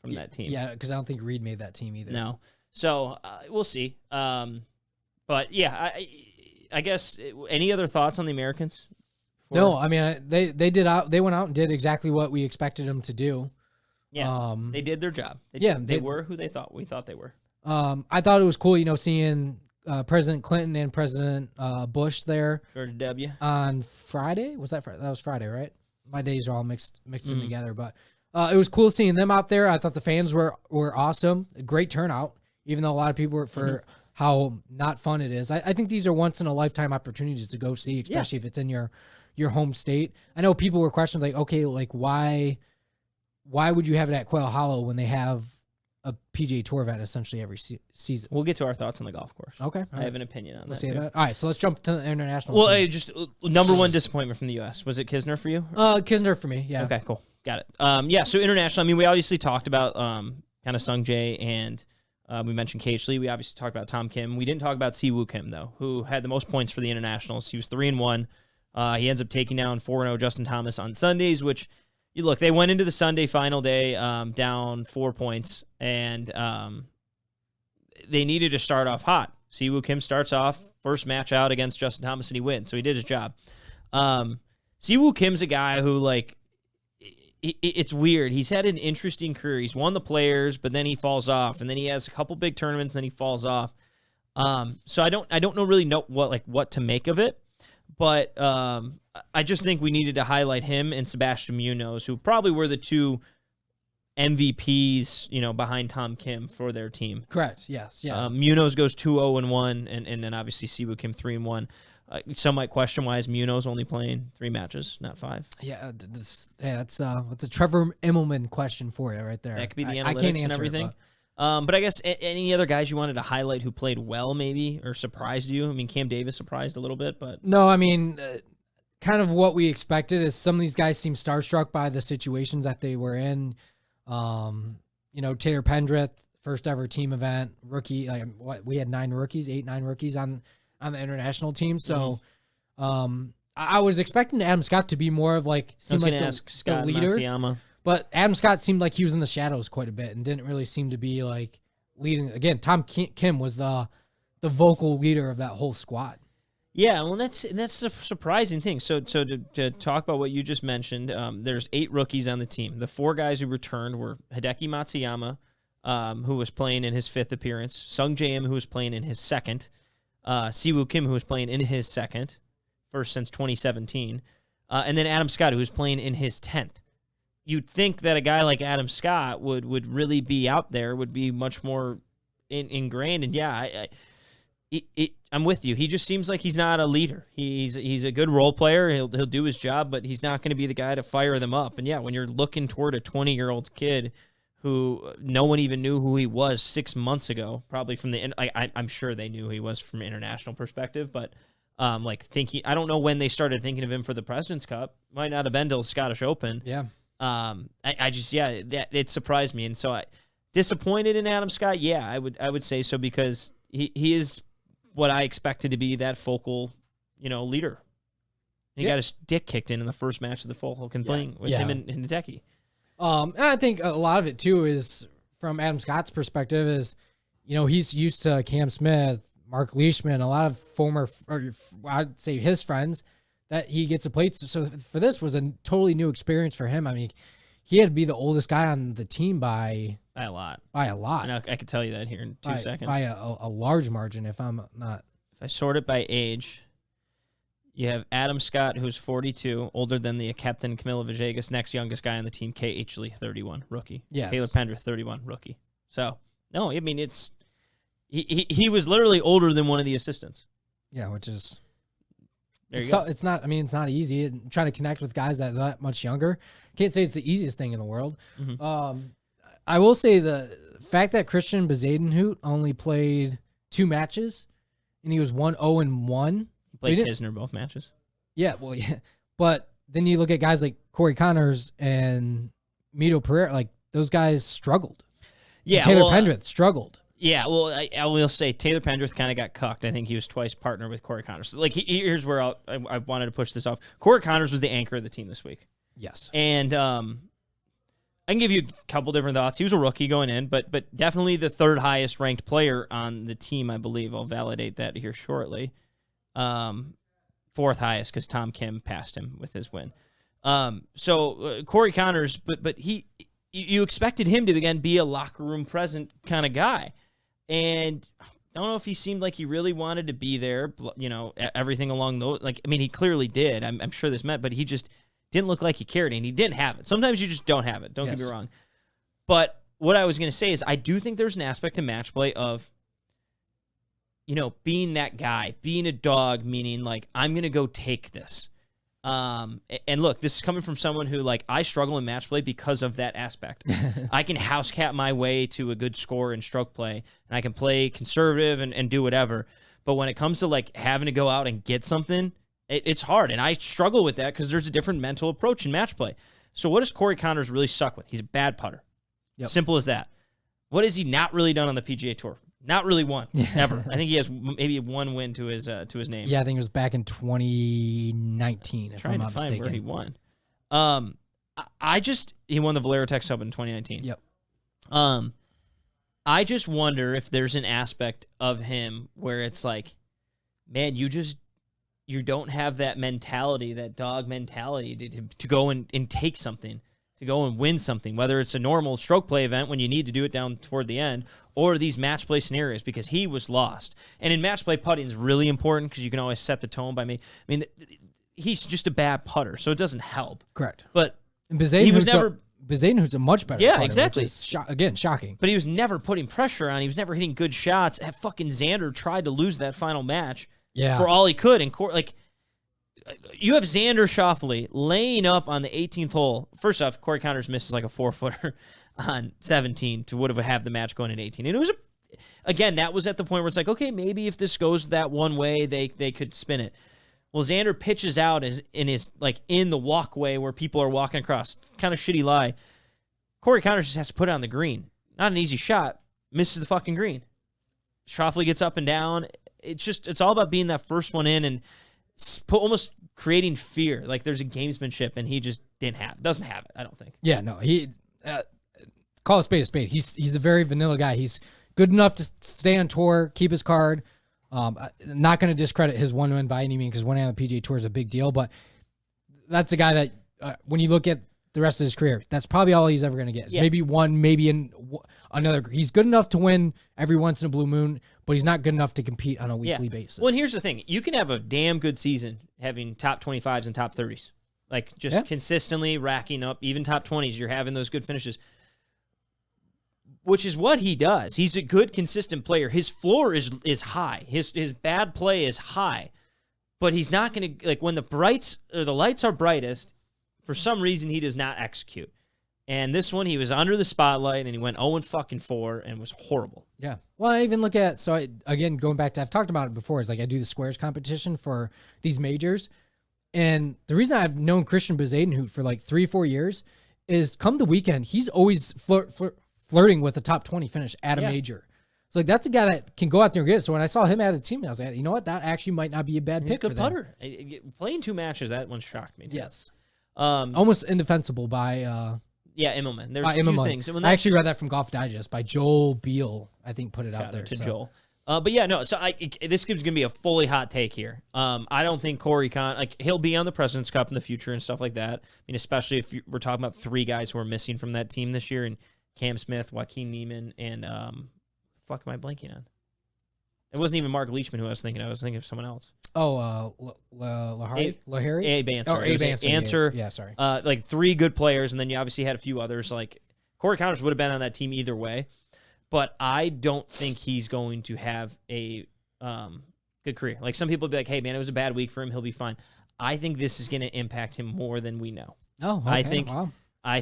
from that team. Yeah, because I don't think Reed made that team either. No. So we'll see. But yeah, I guess any other thoughts on the Americans? No, I mean they went out and did exactly what we expected them to do. Yeah, they did their job. They were who we thought they were. I thought it was cool, seeing President Clinton and President Bush there. George W. on Friday. Was that Friday? That was Friday, right? My days are all mixed in together, but it was cool seeing them out there. I thought the fans were awesome. A great turnout, even though a lot of people were for how not fun it is. I think these are once in a lifetime opportunities to go see, especially if it's in your home state. I know people were questioning like, okay, like why would you have it at Quail Hollow when they have a PGA Tour event essentially every season? We'll get to our thoughts on the golf course. Okay. I have an opinion on let's that. Let's say that. All right, so let's jump to the international. Well, just number 1 disappointment from the U.S. Was it Kisner for you? Kisner for me, yeah. Okay, cool. Got it. Yeah, so international, I mean, we obviously talked about kind of Sung Jae, and we mentioned Cage Lee. We obviously talked about Tom Kim. We didn't talk about Siwoo Kim, though, who had the most points for the internationals. He was 3-1. He ends up taking down 4-0 Justin Thomas on Sundays, which, you look, they went into the Sunday final day down 4 points, and they needed to start off hot. Siwoo Kim starts off first match out against Justin Thomas, and he wins, so he did his job. Siwoo Kim's a guy who, like, it's weird. He's had an interesting career. He's won the Players, but then he falls off, and then he has a couple big tournaments, and then he falls off. So I don't really know what to make of it, but I just think we needed to highlight him and Sebastian Munoz, who probably were the two MVPs, behind Tom Kim for their team. Correct. Yes. Yeah. Munoz goes 2-0-1, and then obviously Siwoo Kim 3-1. Some might question why is Munoz only playing 3 matches, not 5. Yeah, that's a Trevor Immelman question for you right there. That could be the analytics I can't answer and everything. It, but I guess any other guys you wanted to highlight who played well, maybe, or surprised you? I mean, Cam Davis surprised a little bit, but no, I mean, kind of what we expected is some of these guys seem starstruck by the situations that they were in. Taylor Pendrith, first ever team event, rookie. We had 9 rookies on the international team. So, I was expecting Adam Scott to be more of the leader. Matsuyama. But Adam Scott seemed like he was in the shadows quite a bit and didn't really seem to be like leading. Again, Tom Kim was the vocal leader of that whole squad. Yeah, well, that's a surprising thing. So to talk about what you just mentioned, there's 8 rookies on the team. The 4 guys who returned were Hideki Matsuyama, who was playing in his 5th appearance, Sung Jae, who was playing in his 2nd, Siwoo Kim, who was playing in his 2nd, first since 2017, and then Adam Scott, who was playing in his 10th. You'd think that a guy like Adam Scott would really be out there, would be much more ingrained, and yeah, I'm with you. He just seems like he's not a leader. He's a good role player. He'll do his job, but he's not going to be the guy to fire them up. And yeah, when you're looking toward a 20-year-old kid who no one even knew who he was 6 months ago, probably from I'm sure they knew who he was from an international perspective, but I don't know when they started thinking of him for the President's Cup. Might not have been till Scottish Open. Yeah. It surprised me, and so I disappointed in Adam Scott. Yeah, I would say so, because he is what I expected to be, that focal, leader. He got his dick kicked in the first match of the full thing with him and Hideki. And I think a lot of it too is from Adam Scott's perspective is, he's used to Cam Smith, Mark Leishman, a lot of former, or I'd say his friends that he gets to play. So for this was a totally new experience for him. I mean, he had to be the oldest guy on the team by a lot. And I could tell you that here in 2 seconds. By a large margin, if I'm not. If I sort it by age, you have Adam Scott, who's 42, older than the captain Camilo Villegas, next youngest guy on the team, K.H. Lee, 31, rookie. Yes. Taylor Pendrith, 31, rookie. So, no, I mean, it's he was literally older than one of the assistants. Yeah, which is... It's not easy. And trying to connect with guys that much younger. Can't say it's the easiest thing in the world. Mm-hmm. I will say the fact that Christian Bezadenhout only played 2 matches and he was 1-0-1. He played Kisner both matches. Yeah, well, yeah. But then you look at guys like Corey Connors and Mito Pereira, like those guys struggled. Yeah, and Taylor Pendrith struggled. Yeah, well, I will say Taylor Pendrith kind of got cucked. I think he was twice partner with Corey Connors. Here's where I wanted to push this off. Corey Connors was the anchor of the team this week. Yes. And I can give you a couple different thoughts. He was a rookie going in, but definitely the 3rd highest ranked player on the team, I believe. I'll validate that here shortly. 4th highest because Tom Kim passed him with his win. So Corey Connors, but you expected him to, again, be a locker room present kind of guy. And I don't know if he seemed like he really wanted to be there, everything along those. He clearly did. I'm sure this meant, but he just didn't look like he cared, and he didn't have it. Sometimes you just don't have it. Don't get me wrong. But what I was going to say is I do think there's an aspect to match play of, being that guy, being a dog, meaning I'm going to go take this. And look, this is coming from someone who, I struggle in match play because of that aspect. I can house cat my way to a good score in stroke play, and I can play conservative and do whatever. But when it comes to, having to go out and get something, it's hard. And I struggle with that because there's a different mental approach in match play. So what does Corey Connors really suck with? He's a bad putter. Yep. Simple as that. What has he not really done on the PGA Tour? Not really won, ever. I think he has maybe one win to his name. Yeah, I think it was back in 2019, if I'm not mistaken. Where he won. He won the Valero Texas Open in 2019. Yep. I just wonder if there's an aspect of him where it's like, man, you don't have that mentality, that dog mentality to go and take something, to go and win something, whether it's a normal stroke play event when you need to do it down toward the end, or these match play scenarios, because he was lost. And in match play, putting is really important because you can always set the tone by me. I mean, he's just a bad putter, so it doesn't help. Correct. But he was never... Bezaden, who's a much better putter, exactly. Which is again, shocking. But he was never putting pressure on. He was never hitting good shots. Fucking Xander tried to lose that final match for all he could. And you have Xander Schauffele laying up on the 18th hole. First off, Corey Connors misses like a 4-footer on 17 to would have the match going at 18. And it was, again, that was at the point where it's like, okay, maybe if this goes that one way, they could spin it. Well, Xander pitches out in the walkway where people are walking across. Kind of shitty lie. Corey Connors just has to put it on the green. Not an easy shot. Misses the fucking green. Schauffele gets up and down. It's all about being that first one in and almost creating fear. Like there's a gamesmanship, and he just doesn't have it, I don't think. Yeah, no. He call a spade a spade. He's a very vanilla guy. He's good enough to stay on tour, keep his card. Not going to discredit his one win by any means, because winning on the PGA Tour is a big deal, but that's a guy that when you look at the rest of his career, that's probably all he's ever going to get. Yeah. Maybe one, maybe in another. He's good enough to win every once in a blue moon, but he's not good enough to compete on a weekly basis. Well, and here's the thing. You can have a damn good season having top 25s and top 30s. Like just consistently racking up, even top 20s, you're having those good finishes. Which is what he does. He's a good, consistent player. His floor is high. His bad play is high. But he's not going to, when the lights are brightest, for some reason he does not execute. And this one, he was under the spotlight, and he went 0-4 and was horrible. Yeah. Well, I even look at, again, going back to, I've talked about it before, is I do the squares competition for these majors. And the reason I've known Christian Bezadenhout for 3-4 years is come the weekend, he's always flirting with a top 20 finish at a major. So that's a guy that can go out there and get it. So when I saw him at a team, I was like, you know what? That actually might not be a bad pick for them. He's a good putter. Playing 2 matches, that one shocked me. Yes. Almost indefensible by... Immelman. There's a few things. I actually read that from Golf Digest by Joel Beal, I think, put it out there. Joel. But yeah, no, so this is going to be a fully hot take here. I don't think Corey he'll be on the President's Cup in the future and stuff like that. I mean, especially if we're talking about 3 guys who are missing from that team this year, and Cam Smith, Joaquin Neiman, and fuck am I blanking on? It wasn't even Mark Leishman who I was thinking. I was thinking of someone else. Oh, Lahari? Abe Answer. Oh, Abe Answer. Yeah, sorry. 3 good players, and then you obviously had a few others. Corey Connors would have been on that team either way, but I don't think he's going to have a good career. Some people would be like, hey, man, it was a bad week for him. He'll be fine. I think this is going to impact him more than we know. Oh, okay. I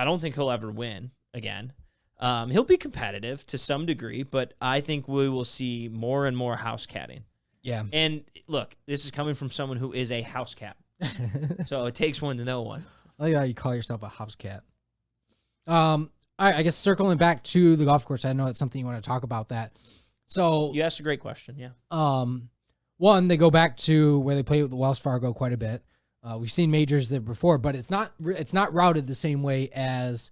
don't think he'll ever win again. He'll be competitive to some degree, but I think we will see more and more house catting. Yeah. And look, this is coming from someone who is a house cat. So it takes one to know one. I like how you call yourself a house cat. I guess circling back to the golf course, I know that's something you want to talk about that. So you asked a great question, yeah. One, they go back to where they play with the Wells Fargo quite a bit. We've seen majors there before, but it's not routed the same way as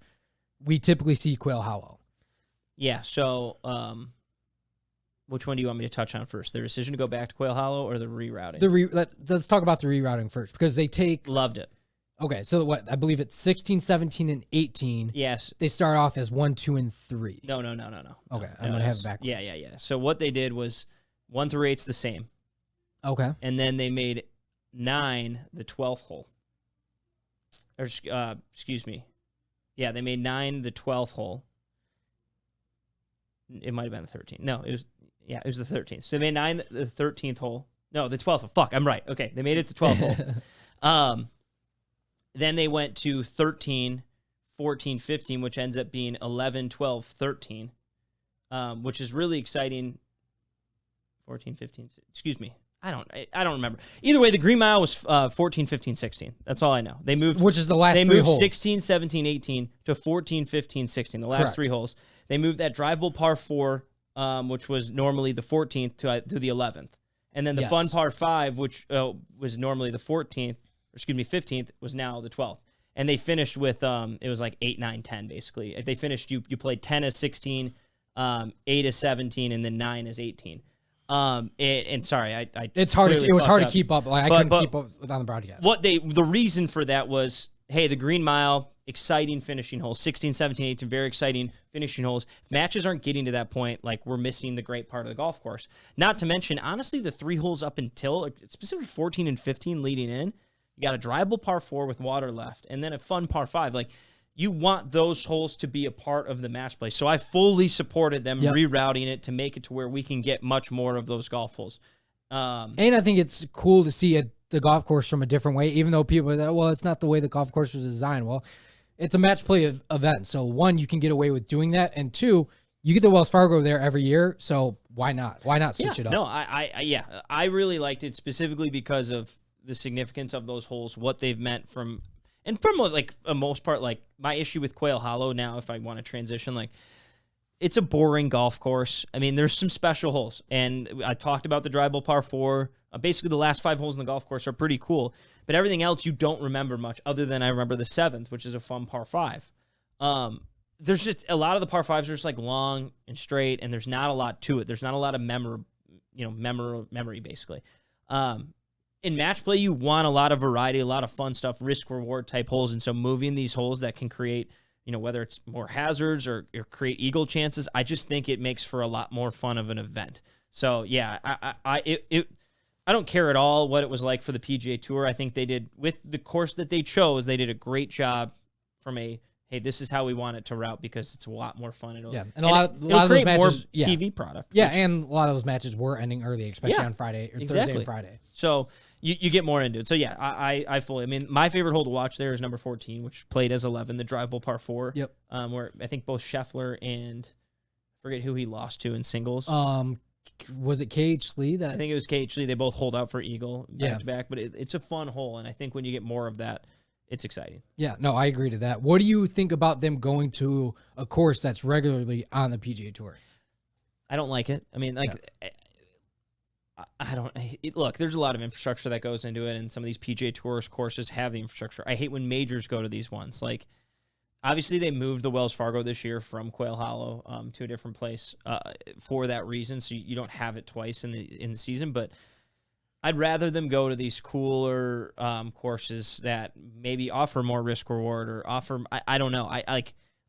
we typically see Quail Hollow. Yeah, so which one do you want me to touch on first? The decision to go back to Quail Hollow or the rerouting? Let's talk about the rerouting first, because they take... Loved it. Okay, so what? I believe it's 16, 17, and 18. Yes. They start off as 1, 2, and 3. No. Okay, I'm going to have it backwards. Yeah. So what they did was 1 through 8's the same. Okay. And then they made 9 the 12th hole. Or, excuse me. Yeah, they made 9 the 12th hole. It might have been the 13th. No, it was the 13th. So they made 9 the 13th hole. No, the 12th hole. Fuck, I'm right. Okay, they made it the 12th hole. Then they went to 13, 14, 15, which ends up being 11, 12, 13, which is really exciting. 14, 15, excuse me. I don't remember. Either way, the Green Mile was 14, 15, 16. That's all I know. They moved, which is the last they three moved holes. 16, 17, 18 to 14, 15, 16. The last Correct. three holes. They moved that drivable par 4, which was normally the 14th to the 11th, and then the fun par 5, which was normally the 15th, was now the 12th. And they finished with it was like 8, 9, 10 basically. They finished you played 10 as 16, 8 as 17, and then 9 as 18. And sorry, I it's hard. It was hard to keep up. Like, I couldn't keep up on the broadcast. The reason for that was, hey, the Green Mile, exciting finishing holes, 16, 17, 18, very exciting finishing holes. If matches aren't getting to that point, like, we're missing the great part of the golf course. Not to mention, honestly, the 3 holes up until specifically 14 and 15 leading in, you got a drivable par 4 with water left, and then a fun par 5. Like, you want those holes to be a part of the match play. So I fully supported them rerouting it to make it to where we can get much more of those golf holes. And I think it's cool to see the golf course from a different way, even though people are like, well, it's not the way the golf course was designed. Well, it's a match play event. So 1, you can get away with doing that. And 2, you get the Wells Fargo there every year. So why not? Why not switch it up? No, I really liked it specifically because of the significance of those holes, what they've meant from like a most part. Like, my issue with Quail Hollow now, if I want to transition, like, it's a boring golf course. I mean, there's some special holes, and I talked about the drivable par 4. Basically, the last 5 holes in the golf course are pretty cool, but everything else you don't remember much, other than I remember the 7th, which is a fun par 5. There's just a lot of the par 5s are just like long and straight, and there's not a lot to it. There's not a lot of memory basically. In match play, you want a lot of variety, a lot of fun stuff, risk-reward type holes. And so moving these holes that can create, whether it's more hazards or create eagle chances, I just think it makes for a lot more fun of an event. So, yeah, I don't care at all what it was like for the PGA Tour. I think they did, with the course that they chose, they did a great job from hey, this is how we want it to route, because it's a lot more fun. And a lot of those matches, more TV product. Yeah, and a lot of those matches were ending early, especially on Friday or Thursday and Friday. So you get more into it. So, yeah, I fully. I mean, my favorite hole to watch there is number 14, which played as 11, the drivable par 4. Yep. Where I think both Scheffler and I forget who he lost to in singles. Was it KH Lee? I think it was KH Lee. They both hold out for eagle back to back, but it's a fun hole, and I think when you get more of that, it's exciting. Yeah, no, I agree to that. What do you think about them going to a course that's regularly on the PGA Tour? I don't like it. I mean, I don't look. There's a lot of infrastructure that goes into it, and some of these PGA Tour courses have the infrastructure. I hate when majors go to these ones. Like, obviously, they moved the Wells Fargo this year from Quail Hollow to a different place for that reason, so you don't have it twice in the season. But I'd rather them go to these cooler courses that maybe offer more risk reward or offer. I don't know.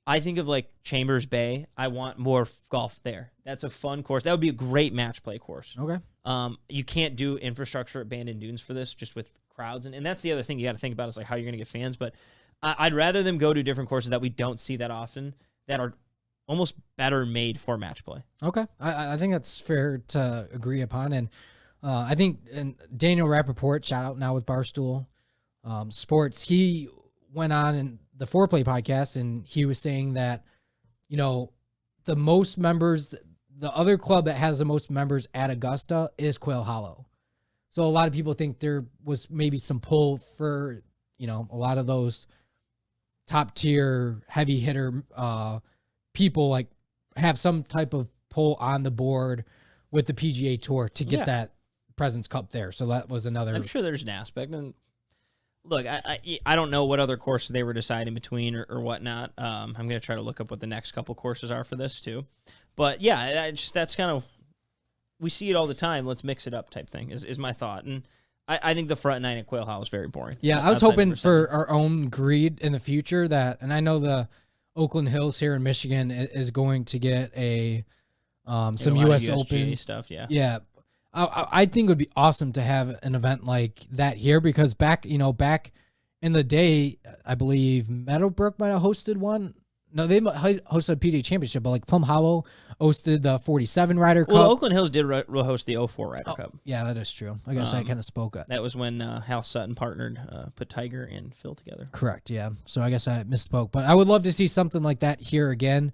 I think of like Chambers Bay. I want more golf there. That's a fun course. That would be a great match play course. Okay. You can't do infrastructure at Bandon Dunes for this, just with crowds, and that's the other thing you got to think about is like how you're going to get fans. But I'd rather them go to different courses that we don't see that often, that are almost better made for match play. Okay, I think that's fair to agree upon, and I think Daniel Rappaport, shout out now with Barstool Sports, he went on in the Foreplay podcast, and he was saying that, the most members, the other club that has the most members at Augusta is Quail Hollow. So a lot of people think there was maybe some pull for, a lot of those top tier heavy hitter people, like, have some type of pull on the board with the PGA Tour to get that President's Cup there. So that was another. I'm sure there's an aspect. And look, I don't know what other courses they were deciding between or whatnot. I'm going to try to look up what the next couple courses are for this too. But yeah, that's kind of, we see it all the time. Let's mix it up type thing is my thought. And I think the front nine at Quail Hollow is very boring. Yeah, I was hoping for our own greed in the future and I know the Oakland Hills here in Michigan is going to get some U.S. Open stuff. Yeah. Yeah. I think it would be awesome to have an event like that here, because back in the day, I believe Meadowbrook might have hosted one. No, they hosted a PGA Championship, but like Plum Hollow hosted the 47 Ryder Cup. Well, Oakland Hills did host the 04 Ryder Cup. Yeah, that is true. I guess I kind of spoke up. That was when Hal Sutton partnered, put Tiger and Phil together. Correct, yeah. So I guess I misspoke. But I would love to see something like that here again.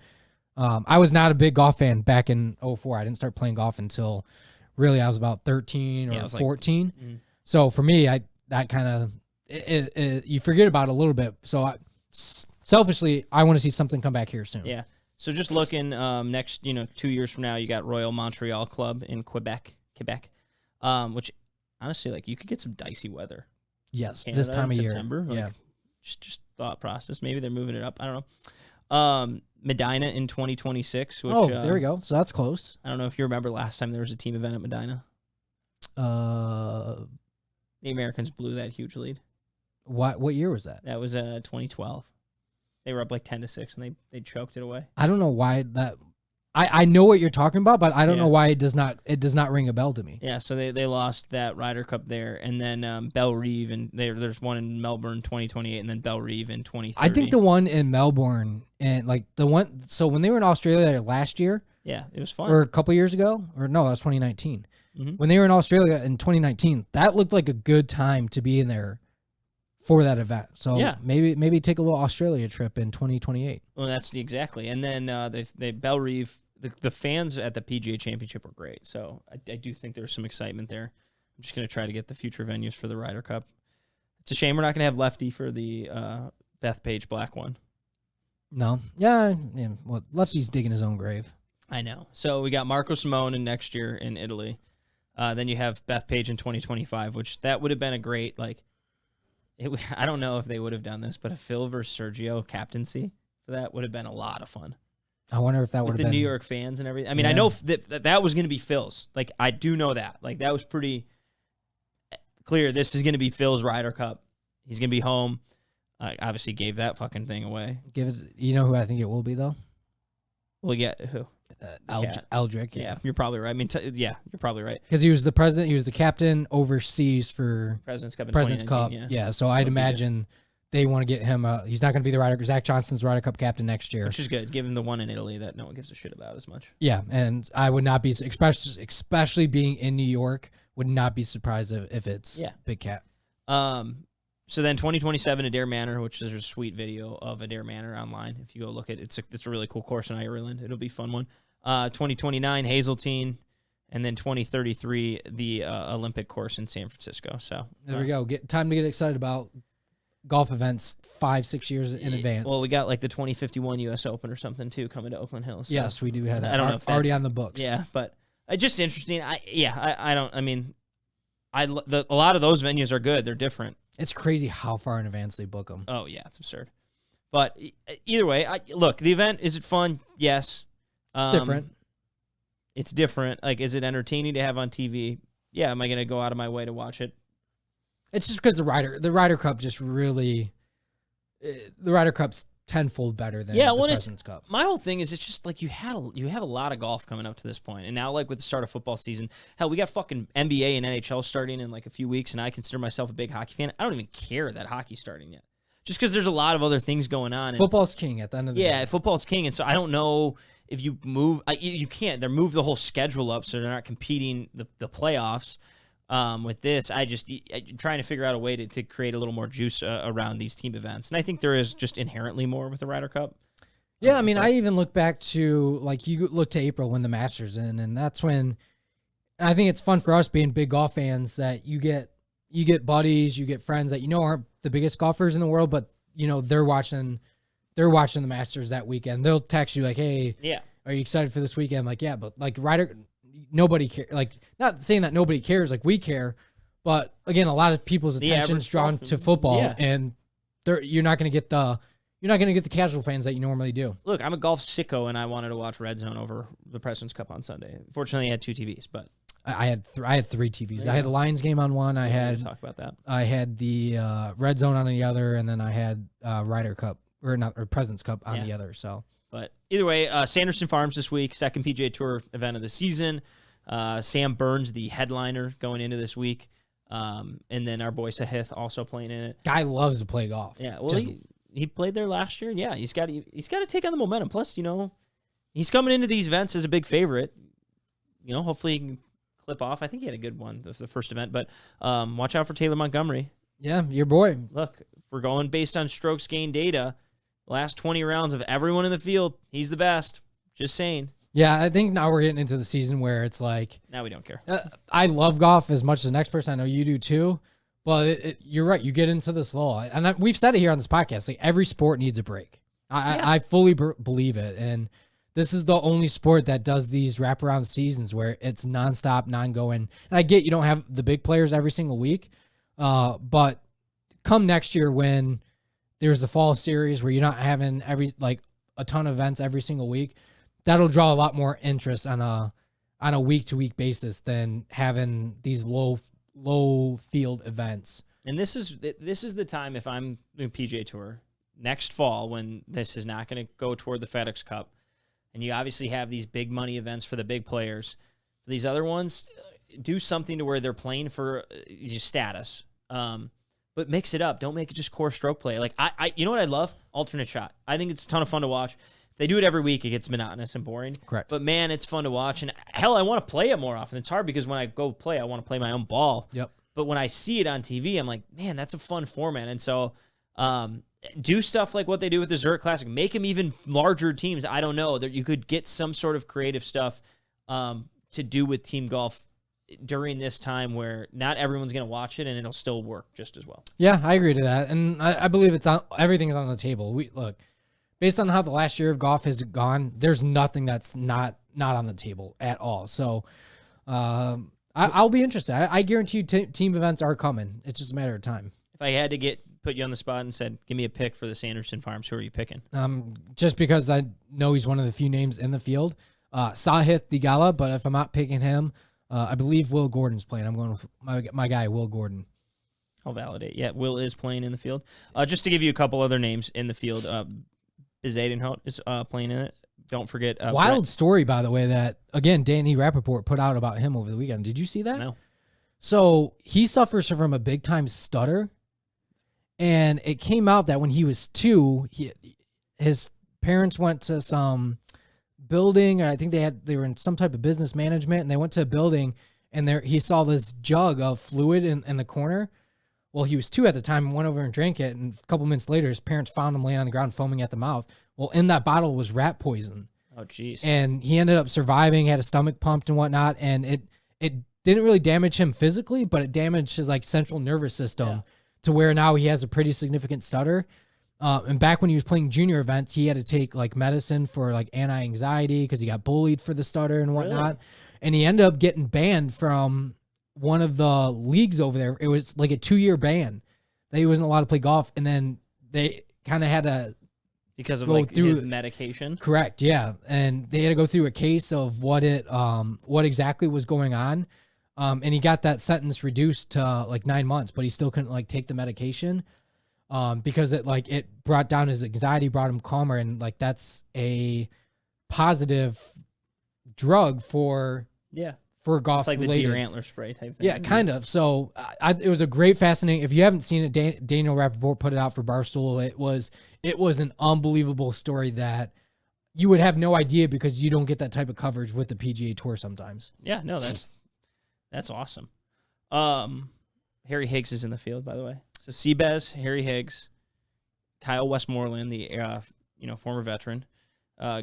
I was not a big golf fan back in 04. I didn't start playing golf until Really, I was about 13 or 14. Like, So for me, that kind of you forget about it a little bit. So selfishly, I want to see something come back here soon. Yeah. So just looking next, 2 years from now, you got Royal Montreal Club in Quebec, which honestly, like, you could get some dicey weather. Yes, Canada this time of September. year. Like, just thought process. Maybe they're moving it up. I don't know. Medina in 2026. Which, there we go. So that's close. I don't know if you remember last time there was a team event at Medina. The Americans blew that huge lead. What year was that? That was 2012. They were up like 10-6, and they choked it away. I don't know why that. I know what you're talking about, but I don't know why it does not ring a bell to me. Yeah, so they lost that Ryder Cup there, and then Bellerive, and there's one in Melbourne 2028, and then Bellerive in 2030. I think the one in Melbourne and like the one. So when they were in Australia last year, yeah, it was fun. Or a couple years ago, or no, that was 2019. Mm-hmm. When they were in Australia in 2019, that looked like a good time to be in there for that event. So maybe take a little Australia trip in 2028. Well, that's exactly. And then they Bellerive. The fans at the PGA Championship were great, so I do think there's some excitement there. I'm just going to try to get the future venues for the Ryder Cup. It's a shame we're not going to have Lefty for the Bethpage Black one. No. Yeah. Well, Lefty's digging his own grave. I know. So we got Marco Simone in next year in Italy. Then you have Bethpage in 2025, which that would have been a great, like, I don't know if they would have done this, but a Phil versus Sergio captaincy for that would have been a lot of fun. I wonder if that would have been been New York fans and everything. I mean, I know that was going to be Phil's. Like, I do know that. Like, that was pretty clear. This is going to be Phil's Ryder Cup. He's going to be home. Obviously gave that fucking thing away. Give it. You know who I think it will be though? Well, yeah, who? Eldrick. Yeah, you're probably right. I mean, you're probably right. Because he was the president. He was the captain overseas for President's Cup. Yeah, so I'd imagine they want to get him. He's not going to be the Ryder. Zach Johnson's Ryder Cup captain next year, which is good. Give him the one in Italy that no one gives a shit about as much. Yeah, and I would not be, especially being in New York, would not be surprised if it's Big Cat. So then 2027 Adair Manor, which is a sweet video of Adair Manor online. If you go look at it, it's a really cool course in Ireland. It'll be a fun one. 2029 Hazeltine, and then 2033 the Olympic course in San Francisco. So there we go. Time to get excited about golf events 5-6 years in advance. Well, we got like the 2051 U.S. Open or something too coming to Oakland Hills. So. Yes, we do have that. I don't know if that's already on the books. Yeah, but just interesting. A lot of those venues are good. They're different. It's crazy how far in advance they book them. Oh yeah, it's absurd. But either way, look, the event, is it fun? Yes. It's different. It's different. Like, is it entertaining to have on TV? Yeah. Am I going to go out of my way to watch it? It's just because the Ryder Cup just really, the Ryder Cup's tenfold better than the President's Cup. My whole thing is, it's just like you have a lot of golf coming up to this point, and now like with the start of football season, hell, we got fucking NBA and NHL starting in like a few weeks, and I consider myself a big hockey fan. I don't even care that hockey's starting yet, just because there's a lot of other things going on. Football's king at the end of the day. Yeah, football's king, and so I don't know if you move. You can't. They move the whole schedule up, so they're not competing the playoffs. With this, I'm trying to figure out a way to create a little more juice around these team events. And I think there is just inherently more with the Ryder Cup. Yeah, I mean, I even look back to, like, you look to April when the Masters in, and that's when I think it's fun for us being big golf fans that you get buddies, you get friends that aren't the biggest golfers in the world, but they're watching the Masters that weekend. They'll text you like, "Hey, are you excited for this weekend?" Like, yeah, but like Ryder. Nobody cares. Like, not saying that nobody cares, like we care, but again, a lot of people's attention is drawn to football, and you're not going to get the casual fans that you normally do. Look, I'm a golf sicko, and I wanted to watch Red Zone over the President's Cup on Sunday. Fortunately, I had 2 TVs, but I had 3 TVs. I had the Lions game on one. I had talk about that. I had the Red Zone on the other, and then I had Ryder Cup or President's Cup on the other. So. But either way, Sanderson Farms this week, second PGA Tour event of the season. Sam Burns, the headliner, going into this week. And then our boy Sahith also playing in it. Guy loves to play golf. Yeah, well, he played there last year. Yeah, he's got to take on the momentum. Plus, he's coming into these events as a big favorite. Hopefully he can clip off. I think he had a good one, the first event. But watch out for Taylor Montgomery. Yeah, your boy. Look, if we're going based on strokes gained data. Last 20 rounds of everyone in the field, he's the best. Just saying. Yeah, I think now we're getting into the season where it's like Now we don't care. I love golf as much as the next person. I know you do too. But you're right. You get into this lull, and we've said it here on this podcast. Like every sport needs a break. I fully believe it, and this is the only sport that does these wraparound seasons where it's nonstop, non-going. And I get you don't have the big players every single week, but come next year when there's the fall series where you're not having a ton of events every single week, that'll draw a lot more interest on a week-to-week basis than having these low field events. And this is the time, if I'm doing PGA Tour next fall, when this is not going to go toward the FedEx Cup, and you obviously have these big money events for the big players. For these other ones, do something to where they're playing for status, but mix it up. Don't make it just core stroke play. Like you know what I love? Alternate shot. I think it's a ton of fun to watch. If they do it every week, it gets monotonous and boring. Correct. But man, it's fun to watch. And hell, I want to play it more often. It's hard because when I go play, I want to play my own ball. Yep. But when I see it on TV, I'm like, man, that's a fun format. And so do stuff like what they do with the Zurich Classic. Make them even larger teams. I don't know. That you could get some sort of creative stuff to do with team golf during this time where not everyone's going to watch it, and it'll still work just as well. Yeah, I agree to that. And I believe everything's on the table. Look, based on how the last year of golf has gone, there's nothing that's not on the table at all. So I'll be interested. I guarantee you team events are coming. It's just a matter of time. If I had to put you on the spot and said, give me a pick for the Sanderson Farms, who are you picking? Just because I know he's one of the few names in the field. Sahith Theegala, but if I'm not picking him, I believe Will Gordon's playing. I'm going with my guy, Will Gordon. I'll validate. Yeah, Will is playing in the field. Just to give you a couple other names in the field, Bezuidenhout is playing in it. Don't forget. Wild story, by the way, that, again, Danny Rappaport put out about him over the weekend. Did you see that? No. So he suffers from a big-time stutter, and it came out that when he was 2, his parents went to some building, or I think they were in some type of business management, and they went to a building, and he saw this jug of fluid in the corner. Well, he was 2 at the time and went over and drank it, and a couple minutes later, his parents found him laying on the ground foaming at the mouth. Well, in that bottle was rat poison. Oh, jeez. And he ended up surviving, had his stomach pumped and whatnot, and it didn't really damage him physically, but it damaged his central nervous system to where now he has a pretty significant stutter. And back when he was playing junior events, he had to take medicine for anti-anxiety because he got bullied for the stutter and whatnot. Really? And he ended up getting banned from one of the leagues over there. It was like a 2-year ban that he wasn't allowed to play golf. And then they kind of had to, because of his medication. Correct. Yeah. And they had to go through a case of what exactly was going on. And he got that sentence reduced to 9 months, but he still couldn't take the medication. Because it brought down his anxiety, brought him calmer, and that's a positive drug for golf. It's like the deer antler spray type thing. Yeah, kind of. So it was a great, fascinating. If you haven't seen it, Daniel Rappaport put it out for Barstool. It was an unbelievable story that you would have no idea because you don't get that type of coverage with the PGA Tour sometimes. Yeah, no, that's awesome. Harry Higgs is in the field, by the way. So Seabez, Harry Higgs, Kyle Westmoreland, the former veteran,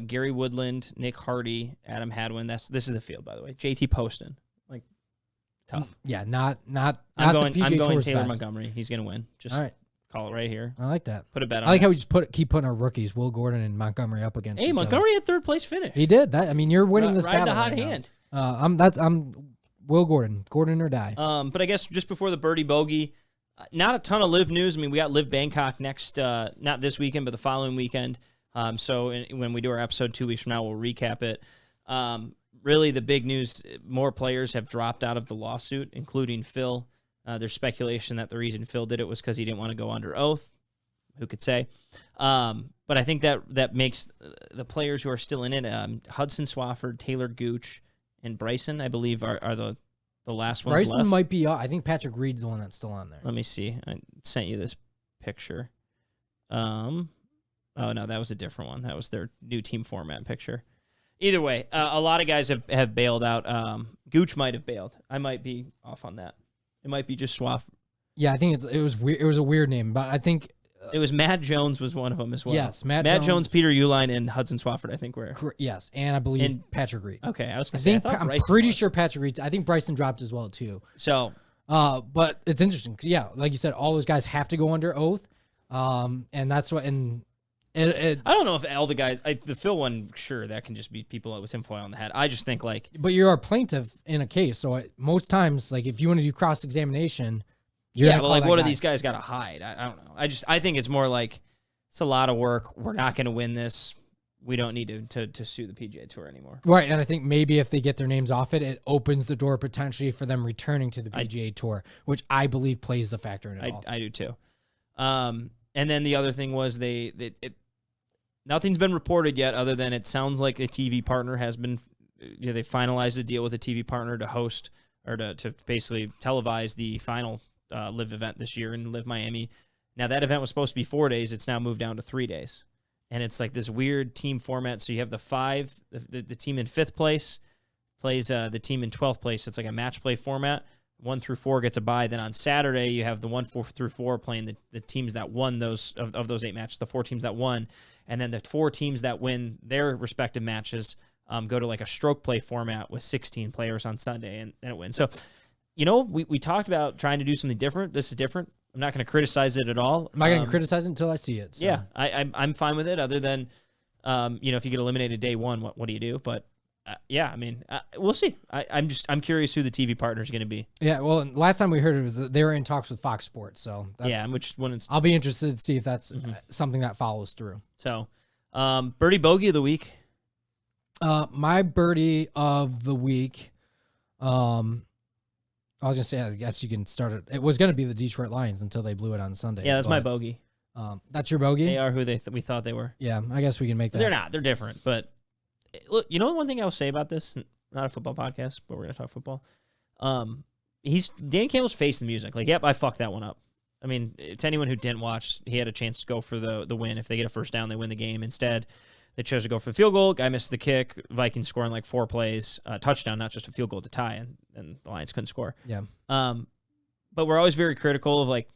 Gary Woodland, Nick Hardy, Adam Hadwin. This is the field, by the way. JT Poston, tough. Yeah, not. I'm going Taylor best. Montgomery. He's gonna win. Just all right. Call it right here. I like that. Put a bet on. I like it. how we just keep putting our rookies, Will Gordon and Montgomery, up against. Hey, Montgomery had 3rd place finish. He did that. I mean, you're winning this battle. Ride the hot right hand. I'm Will Gordon or die. But I guess just before the birdie bogey. Not a ton of LIV news. I mean, we got LIV Bangkok next, not this weekend, but the following weekend. So when we do our episode 2 weeks from now, we'll recap it. Really, the big news, more players have dropped out of the lawsuit, including Phil. There's speculation that the reason Phil did it was because he didn't want to go under oath. Who could say? But I think that makes the players who are still in it, Hudson Swafford, Taylor Gooch, and Bryson, I believe, are the last ones Bryson left. might be. I think Patrick Reed's the one that's still on there. Let me see. I sent you this picture. Oh no, that was a different one. That was their new team format picture. Either way, a lot of guys have bailed out. Gooch might have bailed. I might be off on that. It might be just Swaff. Yeah, I think it was weird. It was a weird name, but I think It was Matt Jones was one of them as well. Yes, Matt Jones, Peter Uihlein, and Hudson Swafford, I think were. Yes, and I believe Patrick Reed. Okay, I was going to say, I'm pretty sure Patrick Reed. I think Bryson dropped as well too. So, but it's interesting. 'Cause, yeah, like you said, all those guys have to go under oath, and that's what. And I don't know if all the guys, the Phil one, sure, that can just be people with tinfoil on the head. I just think like, but you're a plaintiff in a case, so most times, like if you want to do cross examination. Yeah, but like, what do these guys got to hide? I don't know. I think it's more like it's a lot of work. We're not going to win this. We don't need to sue the PGA Tour anymore. Right, and I think maybe if they get their names off it, it opens the door potentially for them returning to the PGA Tour, which I believe plays a factor in it all. I do too. And then the other thing was nothing's been reported yet, other than it sounds like a TV partner has been. They finalized a deal with a TV partner to host or to basically televise the final. LIV event this year in LIV Miami. Now that event was supposed to be 4 days. It's now moved down to 3 days. And it's like this weird team format. So you have the team in 5th place plays the team in 12th place. It's like a match play format. 1 through 4 gets a bye. Then on Saturday, you have the 1 through 4 playing the teams that won those of those 8 matches, the 4 teams that won. And then the 4 teams that win their respective matches go to like a stroke play format with 16 players on Sunday and it wins. So, we talked about trying to do something different. This is different. I'm not going to criticize it at all. I'm not going to criticize it until I see it. So. Yeah, I'm fine with it. Other than, if you get eliminated day one, what do you do? But yeah, I mean, we'll see. I'm curious who the TV partner is going to be. Yeah, well, last time we heard it was that they were in talks with Fox Sports. So I'll be interested to see if that's something that follows through. So, birdie bogey of the week. My birdie of the week. I was going to say, I guess you can start it. It was going to be the Detroit Lions until they blew it on Sunday. Yeah, that's my bogey. That's your bogey? They are who we thought they were. Yeah, I guess we can make that. They're not. They're different. But look, one thing I will say about this, not a football podcast, but we're going to talk football. Dan Campbell's faced the music. Like, yep, I fucked that one up. I mean, to anyone who didn't watch, he had a chance to go for the win. If they get a first down, they win the game. Instead, they chose to go for the field goal. Guy missed the kick. Vikings scoring like 4 plays. Touchdown, not just a field goal to tie, and the Lions couldn't score. Yeah. But we're always very critical of like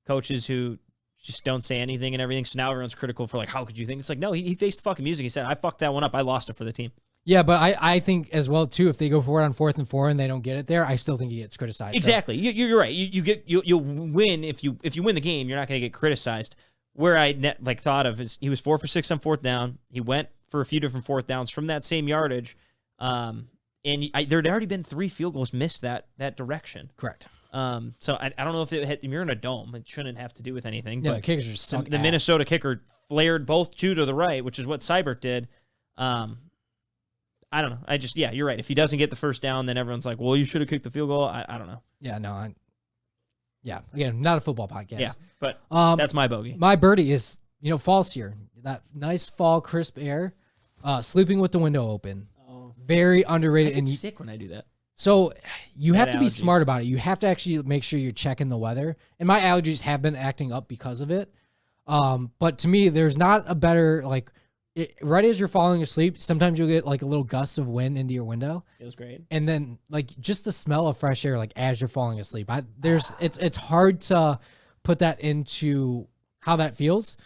coaches who just don't say anything and everything. So now everyone's critical for like, how could you think? It's like, no, he faced the fucking music. He said, I fucked that one up. I lost it for the team. Yeah, but I think as well too, if they go for it on 4th and 4 and they don't get it there, I still think he gets criticized. Exactly. So. You're right. You'll win if you win the game. You're not going to get criticized. Where I thought of is he was 4 for 6 on 4th down. He went for a few different 4th downs from that same yardage, and there had already been 3 field goals missed that direction. Correct. So I don't know if you're in a dome, it shouldn't have to do with anything. Yeah, but the kickers just suck. The Minnesota kicker flared both 2 to the right, which is what Seibert did. I don't know. You're right. If he doesn't get the first down, then everyone's like, well, you should have kicked the field goal. I don't know. Yeah, no, yeah, again, not a football podcast. Yeah, but that's my bogey. My birdie is, fall's here. That nice fall, crisp air. Sleeping with the window open. Oh. Very underrated. I get sick when I do that. So you have to be smart about it. You have to actually make sure you're checking the weather. And my allergies have been acting up because of it. But to me, there's not a better, right as you're falling asleep, sometimes you'll get like a little gust of wind into your window. Feels great. And then just the smell of fresh air, as you're falling asleep. It's hard to put that into how that feels.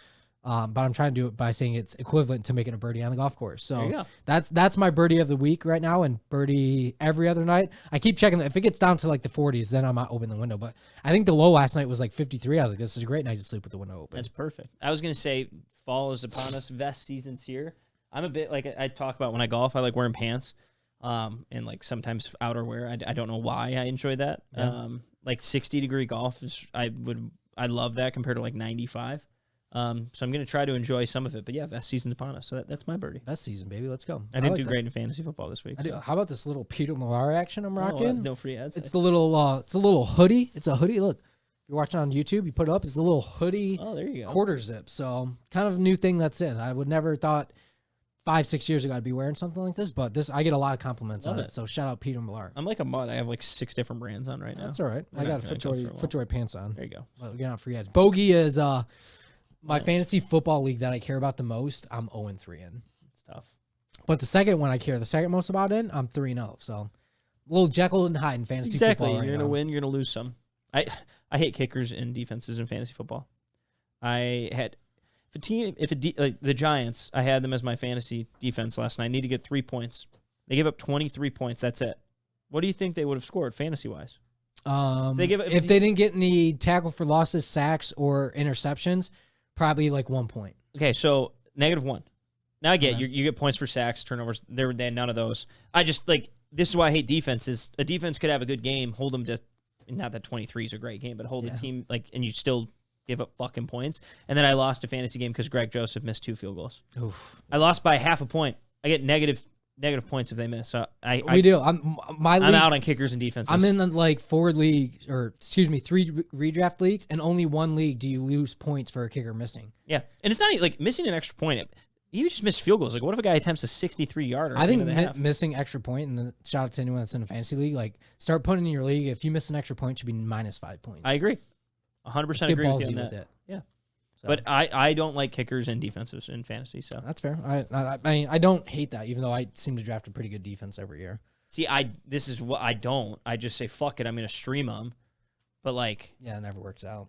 But I'm trying to do it by saying it's equivalent to making a birdie on the golf course. So that's my birdie of the week right now, and birdie every other night. I keep checking. If it gets down to the 40s, then I might open the window. But I think the low last night was 53. I was like, this is a great night to sleep with the window open. That's perfect. I was going to say fall is upon us. Vest season's here. I'm a bit I talk about when I golf. I like wearing pants, and sometimes outerwear. I don't know why I enjoy that. Yeah. 60-degree golf is I love that compared to 95. So I'm going to try to enjoy some of it. But yeah, vest season's upon us. So that's my birdie. Vest season, baby. Let's go. I didn't do great in fantasy football this week. I do. How about this little Peter Millar action I'm rocking? No free ads. It's the little hoodie. It's a hoodie. Look, if you're watching on YouTube, you put it up. It's a little hoodie. Oh, there you go. Quarter zip. So kind of a new thing that's in. I would never thought 5-6 years ago I'd be wearing something like this, but I get a lot of compliments on it. So shout out Peter Millar. I'm like a mutt. I have 6 different brands on right now. That's all right. I got FootJoy pants on. There you go. Well, we're not free ads. Bogey is my fantasy football league that I care about the most. I'm 0-3 in. It's tough. But the second one I care the second most about I'm 3-0. So a little Jekyll and Hyde in fantasy football. Exactly. You're going to win. You're going to lose some. I hate kickers and defenses in fantasy football. I had the Giants, I had them as my fantasy defense last night. I need to get 3 points. They gave up 23 points. That's it. What do you think they would have scored fantasy-wise? If they didn't get any tackle for losses, sacks, or interceptions, probably like 1 point. Okay, so -1. Now I get you get points for sacks, turnovers. They had none of those. I just this is why I hate defenses. A defense could have a good game, hold them to not that 23 is a great game, but hold a team and you still give up fucking points. And then I lost a fantasy game because Greg Joseph missed 2 field goals. Oof. I lost by half a point. I get negative points if they miss. So I'm out on kickers and defenses. I'm in 3 redraft leagues, and only 1 league do you lose points for a kicker missing. Yeah, and it's not like missing an extra point. You just miss field goals. Like, what if a guy attempts a 63-yarder? I think missing extra point, and then shout out to anyone that's in a fantasy league, start putting in your league. If you miss an extra point, it should be -5 points. I agree. 100% agree with you on that. It. Yeah. So. But I don't like kickers and defenses in fantasy, so. That's fair. I mean, I don't hate that, even though I seem to draft a pretty good defense every year. See, this is what I don't. I just say, fuck it, I'm going to stream them. But, yeah, it never works out.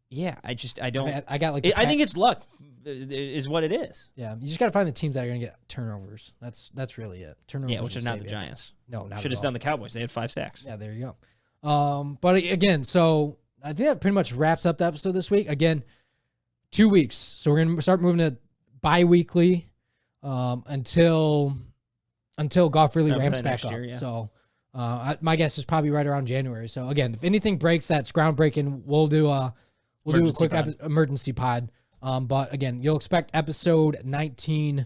Yeah, I don't. I got I think it's luck is what it is. Yeah, you just got to find the teams that are going to get turnovers. That's really it. Turnovers. Yeah, which are not the Giants. No, not should have done the Cowboys. They had 5 sacks. Yeah, there you go. But again, so I think that pretty much wraps up the episode this week. Again, 2 weeks, so we're going to start moving to bi-weekly until golf really ramps back up. Year, yeah. So my guess is probably right around January. So again, if anything breaks that's groundbreaking, we'll do a quick emergency pod. But again, you'll expect episode 19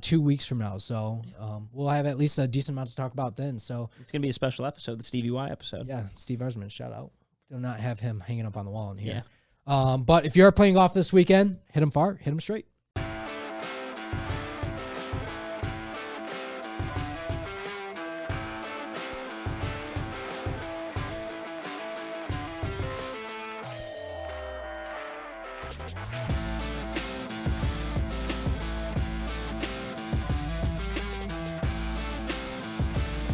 2 weeks from now. So we'll have at least a decent amount to talk about then. So it's gonna be a special episode, the Stevie Y episode. Yeah, Steve Arsman, shout out. Do not have him hanging up on the wall in here. Yeah. But if you are playing golf this weekend, hit him far, hit him straight.